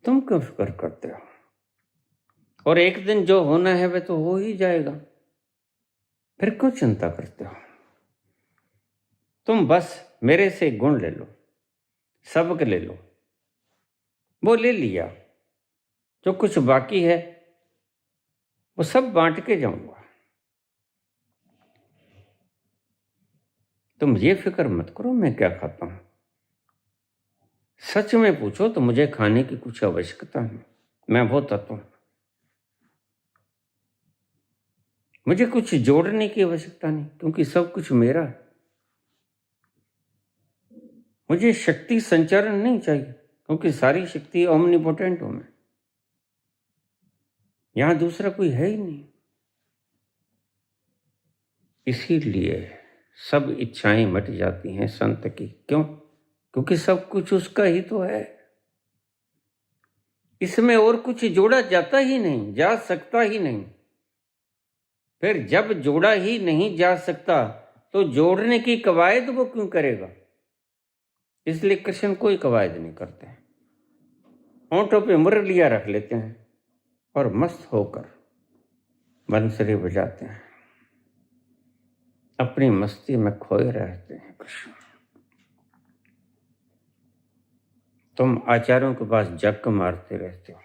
S1: तुम क्यों फिक्र करते हो? और एक दिन जो होना है वह तो हो ही जाएगा, फिर क्यों चिंता करते हो? तुम बस मेरे से गुण ले लो, सबक ले लो। वो ले लिया, जो कुछ बाकी है वो सब बांट के जाऊंगा। तुम ये फिक्र मत करो मैं क्या खाता हूं। सच में पूछो तो मुझे खाने की कुछ आवश्यकता नहीं, मैं बहुत तत्व हूं। मुझे कुछ जोड़ने की आवश्यकता नहीं, क्योंकि सब कुछ मेरा है। मुझे शक्ति संचारण नहीं चाहिए, क्योंकि सारी शक्ति ओमनीपोटेंट हूं मैं। यहां दूसरा कोई है ही नहीं। इसीलिए सब इच्छाएं मिट जाती हैं संत की। क्यों? क्योंकि सब कुछ उसका ही तो है। इसमें और कुछ जोड़ा जाता ही नहीं, जा सकता ही नहीं। फिर जब जोड़ा ही नहीं जा सकता तो जोड़ने की कवायद वो क्यों करेगा? इसलिए कृष्ण कोई कवायद नहीं करते हैं। होंठों पे मुरलियां रख लेते हैं और मस्त होकर बंसुरी बजाते हैं, अपनी मस्ती में खोए रहते हैं कृष्ण। तुम आचार्यों के पास जक मारते रहते हो,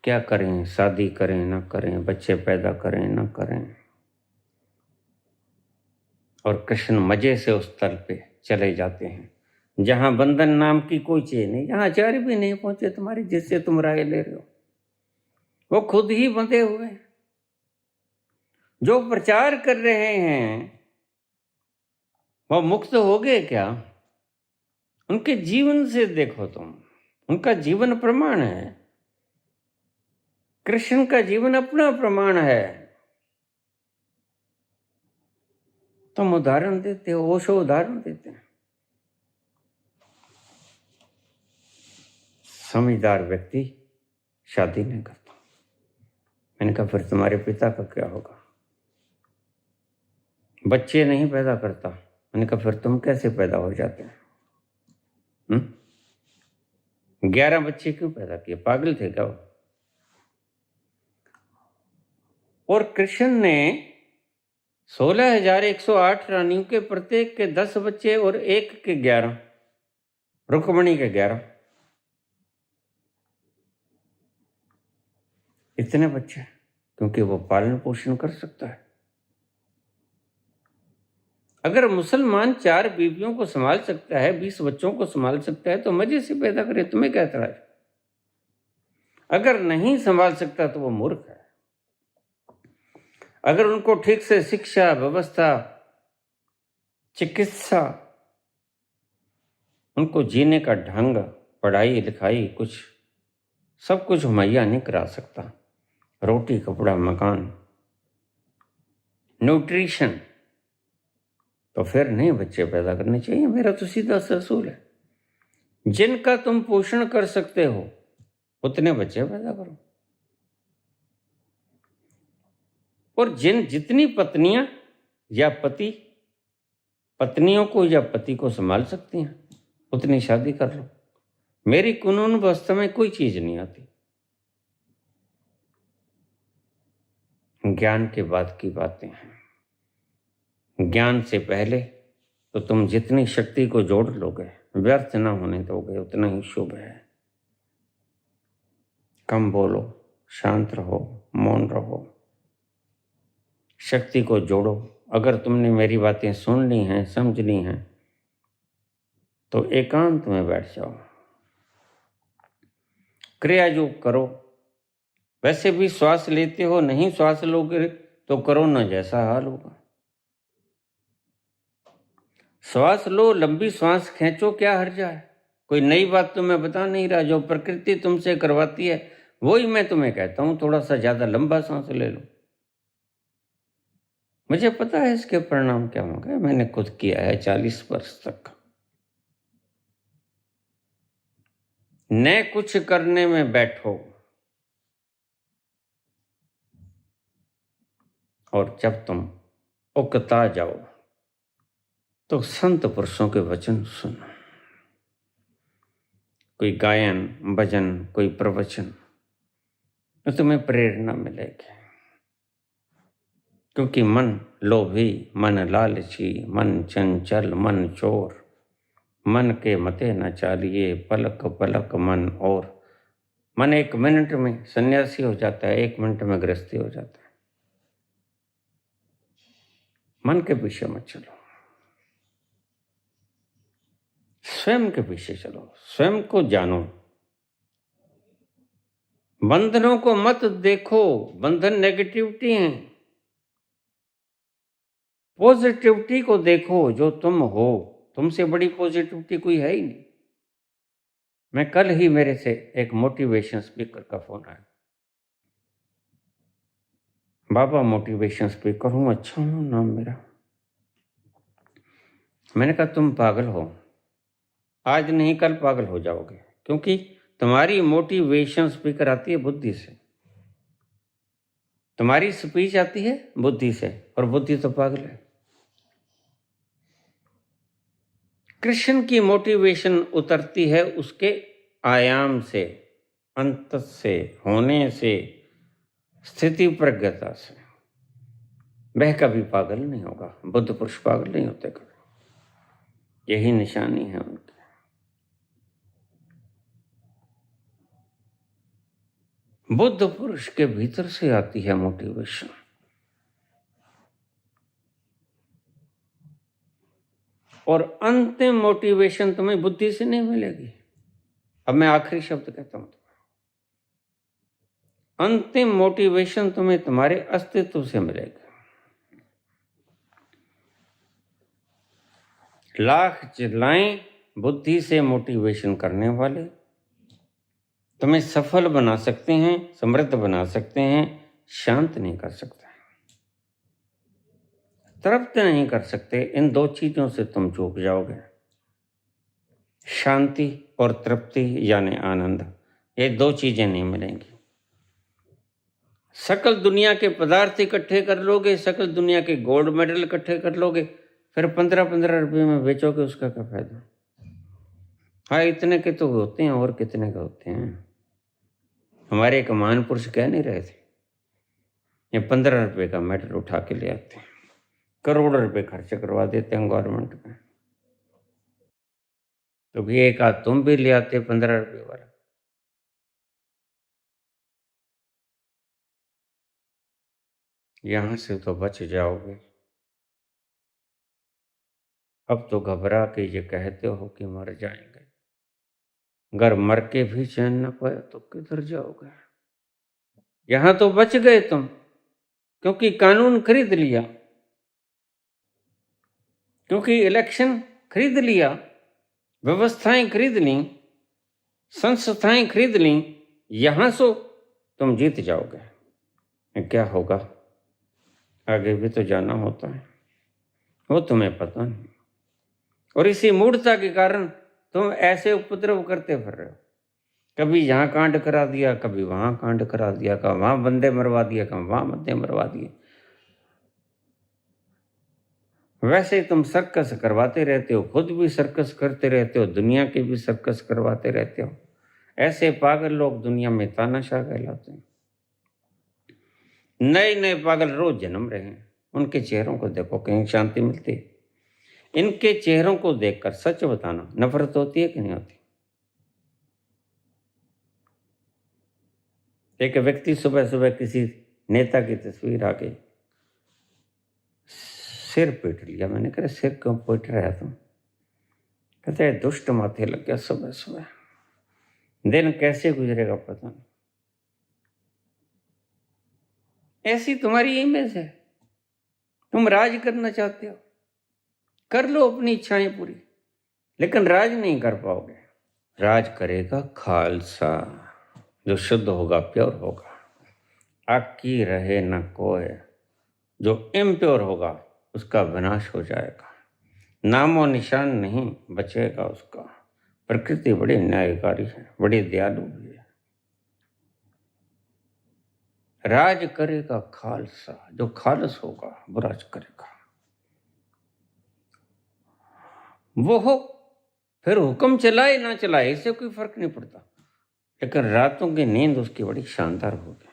S1: क्या करें, शादी करें ना करें, बच्चे पैदा करें ना करें। और कृष्ण मजे से उस तल पे चले जाते हैं जहां बंधन नाम की कोई चीज नहीं, जहां आचार्य भी नहीं पहुंचे तुम्हारी, जिससे तुम राय ले रहे हो। वो खुद ही बंधे हुए हैं। जो प्रचार कर रहे हैं वो मुक्त हो गए क्या? उनके जीवन से देखो तुम, उनका जीवन प्रमाण है। कृष्ण का जीवन अपना प्रमाण है। तुम उदाहरण देते हो, ओशो उदाहरण देते हैं। समझदार व्यक्ति शादी नहीं करता। मैंने कहा फिर तुम्हारे पिता का क्या होगा? बच्चे नहीं पैदा करता। मैंने कहा फिर तुम कैसे पैदा हो जाते हैं? 11 बच्चे क्यों पैदा किए? पागल थे क्या वो? और कृष्ण ने 16,108 रानियों के प्रत्येक के 10 बच्चे और एक के 11, रुक्मणी के 11, इतने बच्चे, क्योंकि वो पालन पोषण कर सकता है। अगर मुसलमान 4 बीवियों को संभाल सकता है, 20 बच्चों को संभाल सकता है, तो मजे से पैदा करे, तुम्हें क्या एतराज? अगर नहीं संभाल सकता तो वो मूर्ख है। अगर उनको ठीक से शिक्षा, व्यवस्था, चिकित्सा, उनको जीने का ढंग, पढ़ाई लिखाई, कुछ सब कुछ मुहैया नहीं करा सकता, रोटी कपड़ा मकान न्यूट्रिशन, तो फिर नहीं बच्चे पैदा करने चाहिए। मेरा तो सीधा सा असूल है, जिनका तुम पोषण कर सकते हो उतने बच्चे पैदा करो। और जितनी पत्नियां या पति पत्नियों को या पति को संभाल सकती हैं उतनी शादी कर लो। मेरी कानून व्यवस्था में कोई चीज नहीं आती। ज्ञान के बाद की बातें हैं। ज्ञान से पहले तो तुम जितनी शक्ति को जोड़ लोगे, व्यर्थ ना होने दोगे, उतना ही शुभ है। कम बोलो, शांत रहो, मौन रहो, शक्ति को जोड़ो। अगर तुमने मेरी बातें सुन ली हैं, समझ ली हैं, तो एकांत में बैठ जाओ, क्रिया योग करो। वैसे भी श्वास लेते हो, नहीं श्वास लोगे तो कोरोना जैसा हाल होगा। श्वास लो, लंबी श्वास खींचो, क्या हर्जा है? कोई नई बात तो मैं बता नहीं रहा। जो प्रकृति तुमसे करवाती है वही मैं तुम्हें कहता हूं। थोड़ा सा ज्यादा लंबा सांस ले लो। मुझे पता है इसके परिणाम क्या होंगे, मैंने खुद किया है 40 वर्ष तक। न कुछ करने में बैठो, और जब तुम उकता जाओ तो संत पुरुषों के वचन सुनो। कोई गायन भजन, कोई प्रवचन, तो तुम्हें प्रेरणा मिलेगी। क्योंकि मन लोभी, मन लालची, मन चंचल, मन चोर, मन के मते न चालिए, पलक पलक मन और। मन 1 मिनट में सन्यासी हो जाता है, 1 मिनट में गृहस्थी हो जाता है। मन के पीछे मत चलो, स्वयं के पीछे चलो, स्वयं को जानो। बंधनों को मत देखो, बंधन नेगेटिविटी हैं। पॉजिटिविटी को देखो, जो तुम हो, तुमसे बड़ी पॉजिटिविटी कोई है ही नहीं। मैं कल ही मेरे से एक मोटिवेशन स्पीकर का फोन आया, बाबा मोटिवेशन स्पीकर हूं, अच्छा हूं नाम मेरा। मैंने कहा तुम पागल हो, आज नहीं कल पागल हो जाओगे, क्योंकि तुम्हारी मोटिवेशन स्पीकर आती है बुद्धि से, तुम्हारी स्पीच आती है बुद्धि से, और बुद्धि तो पागल है। कृष्ण की मोटिवेशन उतरती है उसके आयाम से, अंत से, होने से, स्थिति प्रज्ञता से। वह कभी पागल नहीं होगा, बुद्ध पुरुष पागल नहीं होते कभी, यही निशानी है उनकी। बुद्ध पुरुष के भीतर से आती है मोटिवेशन। और अंतिम मोटिवेशन तुम्हें बुद्धि से नहीं मिलेगी। अब मैं आखिरी शब्द कहता हूं, अंतिम मोटिवेशन तुम्हें तुम्हारे अस्तित्व से मिलेगा। लाख चिल्लाएं बुद्धि से मोटिवेशन करने वाले तुम्हें सफल बना सकते हैं, समृद्ध बना सकते हैं, शांत नहीं कर सकते, तृप्त नहीं कर सकते। इन 2 चीजों से तुम चूक जाओगे, शांति और तृप्ति यानी आनंद। ये 2 चीजें नहीं मिलेंगी। सकल दुनिया के पदार्थ इकट्ठे कर लोगे, सकल दुनिया के गोल्ड मेडल इकट्ठे कर लोगे, फिर 15-15 रुपये में बेचोगे, उसका क्या फायदा। हाँ, इतने के तो होते हैं, और कितने के होते हैं। हमारे एक महान पुरुष कह नहीं रहे थे, ये 15 रुपये का मेडल उठा के ले आते हैं, करोड़ों रुपए खर्च करवा देते हैं गवर्नमेंट में। तो भी एक आध तुम भी ले आते 15 रुपये वाला। यहां से तो बच जाओगे। अब तो घबरा के ये कहते हो कि मर जाएंगे, अगर मर के भी चैन न पाए तो किधर जाओगे। यहां तो बच गए तुम, क्योंकि कानून खरीद लिया, क्योंकि इलेक्शन खरीद लिया, व्यवस्थाएं खरीद ली, संस्थाएं खरीद ली। यहां से तुम जीत जाओगे। क्या होगा आगे भी तो जाना होता है, वो तुम्हें पता नहीं। और इसी मूढ़ता के कारण तुम ऐसे उपद्रव करते फिर रहे हो। कभी यहाँ कांड करा दिया, कभी वहां कांड करा दिया, कभी वहां बंदे मरवा दिया, कभी वहां बंदे मरवा दिए। वैसे तुम सर्कस करवाते रहते हो, खुद भी सर्कस करते रहते हो, दुनिया के भी सर्कस करवाते रहते हो। ऐसे पागल लोग दुनिया में तानाशाह कहलाते हैं। नए नए पागल रोज जन्म रहे हैं, उनके चेहरों को देखो, कहीं शांति मिलती है। इनके चेहरों को देखकर सच बताना, नफरत होती है कि नहीं होती। एक व्यक्ति सुबह सुबह किसी नेता की तस्वीर आके सिर पीट लिया। मैंने कहा सिर क्यों पीट रहा है तुम। कहते हैं दुष्ट माथे लग गया सुबह सुबह, दिन कैसे गुजरेगा पता नहीं। ऐसी तुम्हारी इमेज है, तुम राज करना चाहते हो, कर लो अपनी इच्छाएं पूरी, लेकिन राज नहीं कर पाओगे। राज करेगा खालसा, जो शुद्ध होगा, प्योर होगा। आकी रहे न कोय, जो इम्प्योर होगा उसका विनाश हो जाएगा, नामो निशान नहीं बचेगा उसका। प्रकृति बड़ी न्यायकारी है, बड़ी दयालु भी है। राज करेगा खालसा, जो खालस होगा वो राज करेगा। वो हो फिर हुक्म चलाए ना चलाए इससे कोई फर्क नहीं पड़ता, लेकिन रातों की नींद उसकी बड़ी शानदार होगी।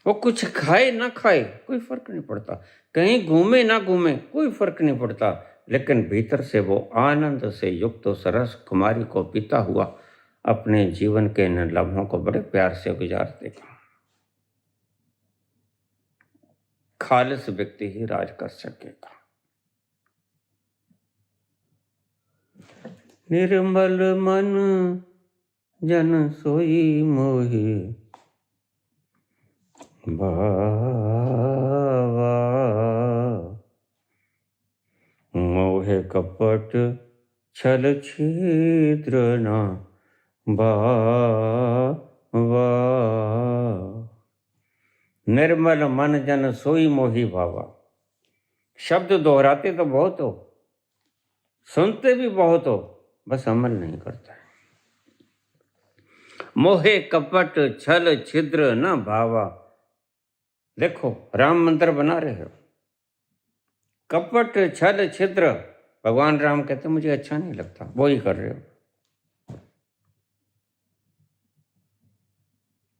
S1: वो कुछ खाए ना खाए कोई फर्क नहीं पड़ता, कहीं घूमे ना घूमे कोई फर्क नहीं पड़ता, लेकिन भीतर से वो आनंद से युक्त उस रस कुमारी को पीता हुआ अपने जीवन के इन लम्हों को बड़े प्यार से गुजार देगा। खालिस व्यक्ति ही राज कर सकेगा। निर्मल मन जन सोई मोहि भावा, मोहे कपट छल छिद्र न भावा। निर्मल मन जन सोई मोहि भावा। शब्द दोहराते तो बहुत हो, सुनते भी बहुत हो, बस अमल नहीं करता है। मोहे कपट छल छिद्र न भावा। देखो राम मंत्र बना रहे हो, कपट छल छिद्र भगवान राम कहते मुझे अच्छा नहीं लगता, वो ही कर रहे हो।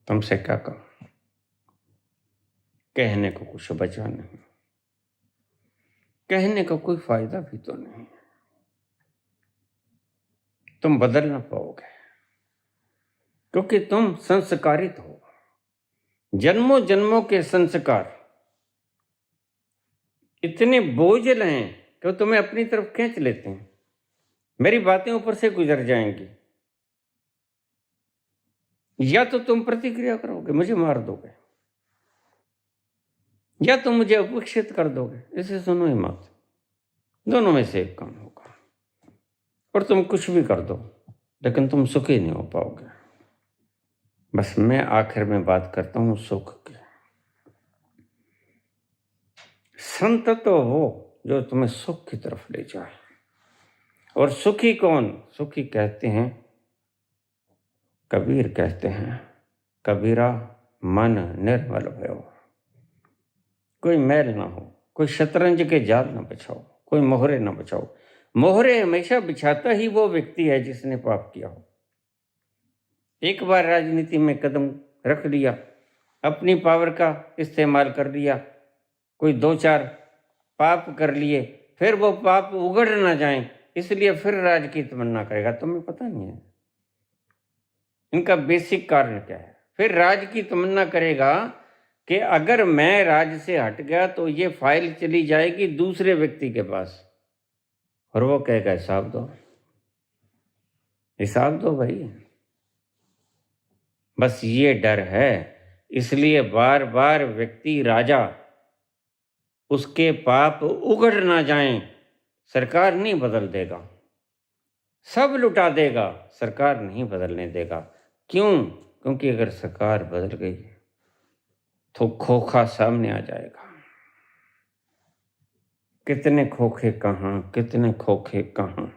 S1: तुमसे क्या कहूं, कहने को कुछ बचा नहीं, कहने का कोई फायदा भी तो नहीं, तुम बदल ना पाओगे क्योंकि तुम संस्कारित हो। जन्मों जन्मों के संस्कार इतने बोझल हैं कि तुम्हें अपनी तरफ खींच लेते हैं। मेरी बातें ऊपर से गुजर जाएंगी, या तो तुम प्रतिक्रिया करोगे, मुझे मार दोगे, या तुम मुझे उपेक्षित कर दोगे। इसे सुनो ही मत, दोनों में से एक काम होगा। और तुम कुछ भी कर दो लेकिन तुम सुखी नहीं हो पाओगे। बस मैं आखिर में बात करता हूं सुख की। संत तो वो जो तुम्हें सुख की तरफ ले जाए। और सुखी कौन? सुखी कहते हैं, कबीर कहते हैं, कबीरा मन निर्मल भयो। कोई मैल ना हो, कोई शतरंज के जाल ना बिछाओ, कोई मोहरे ना बिछाओ। मोहरे हमेशा बिछाता ही वो व्यक्ति है जिसने पाप किया हो। एक बार राजनीति में कदम रख लिया, अपनी पावर का इस्तेमाल कर लिया, कोई दो चार पाप कर लिए, फिर वो पाप उगड़ ना जाएं इसलिए फिर राज की तमन्ना करेगा। तुम्हें पता नहीं है इनका बेसिक कारण क्या है। फिर राज की तमन्ना करेगा कि अगर मैं राज से हट गया तो ये फाइल चली जाएगी दूसरे व्यक्ति के पास, और वो कहेगा हिसाब दो, हिसाब दो भाई। बस ये डर है, इसलिए बार बार व्यक्ति राजा, उसके पाप उगड़ ना जाएं। सरकार नहीं बदल देगा, सब लुटा देगा, सरकार नहीं बदलने देगा। क्यों? क्योंकि अगर सरकार बदल गई तो खोखा सामने आ जाएगा। कितने खोखे कहाँ, कितने खोखे कहाँ,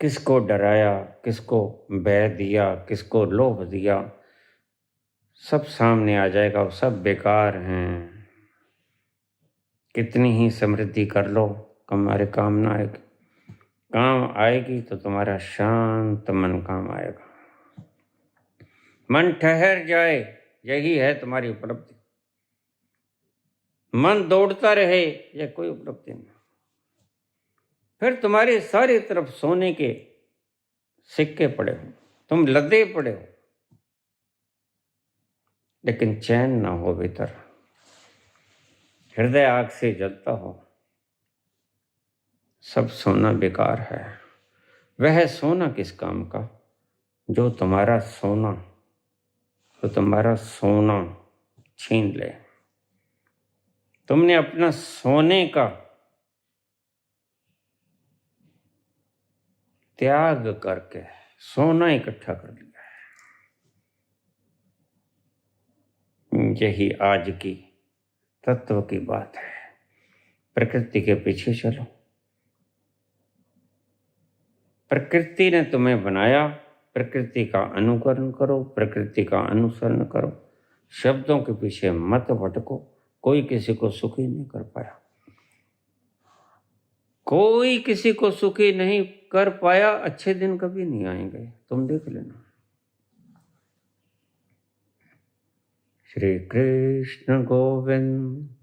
S1: किसको डराया, किसको भय दिया, किसको लोभ दिया, सब सामने आ जाएगा। वो सब बेकार हैं। कितनी ही समृद्धि कर लो, तुम्हारे काम ना आएगी। काम आएगी तो तुम्हारा शांत मन काम आएगा। मन ठहर जाए, यही है तुम्हारी उपलब्धि। मन दौड़ता रहे, यह कोई उपलब्धि नहीं। फिर तुम्हारी सारी तरफ सोने के सिक्के पड़े हो, तुम लदे पड़े हो, लेकिन चैन ना हो भीतर, हृदय आग से जलता हो। सब सोना बेकार है। वह सोना किस काम का जो तुम्हारा सोना, तो तुम्हारा सोना छीन ले। तुमने अपना सोने का त्याग करके सोना इकट्ठा कर लिया है। यही आज की तत्व की बात है। प्रकृति के पीछे चलो। प्रकृति ने तुम्हें बनाया, प्रकृति का अनुकरण करो, प्रकृति का अनुसरण करो। शब्दों के पीछे मत भटको। कोई किसी को सुखी नहीं कर पाया, कोई किसी को सुखी नहीं कर पाया, अच्छे दिन कभी नहीं आएंगे, तुम देख लेना। श्री कृष्ण गोविंद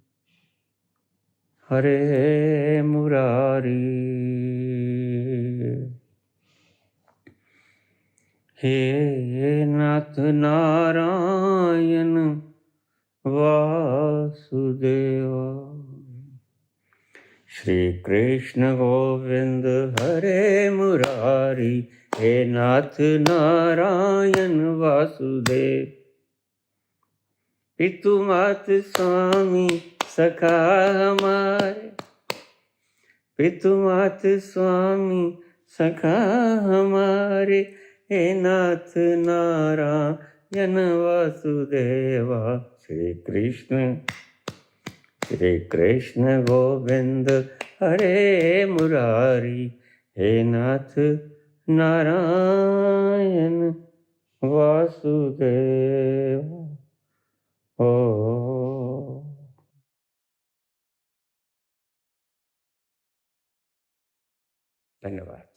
S1: हरे मुरारी, हे नाथ नारायण वासुदेवा। श्री कृष्ण गोविंद हरे मुरारी, हे नाथ नारायण वासुदेव। पितु मात स्वामी सखा हमारे, पितु मात स्वामी सखा हमारे, हे नाथ नारायण वासुदेवा। श्री कृष्ण गोविंद हरे मुरारी, हे नाथ नारायण वासुदेवा। ओ धन्यवाद।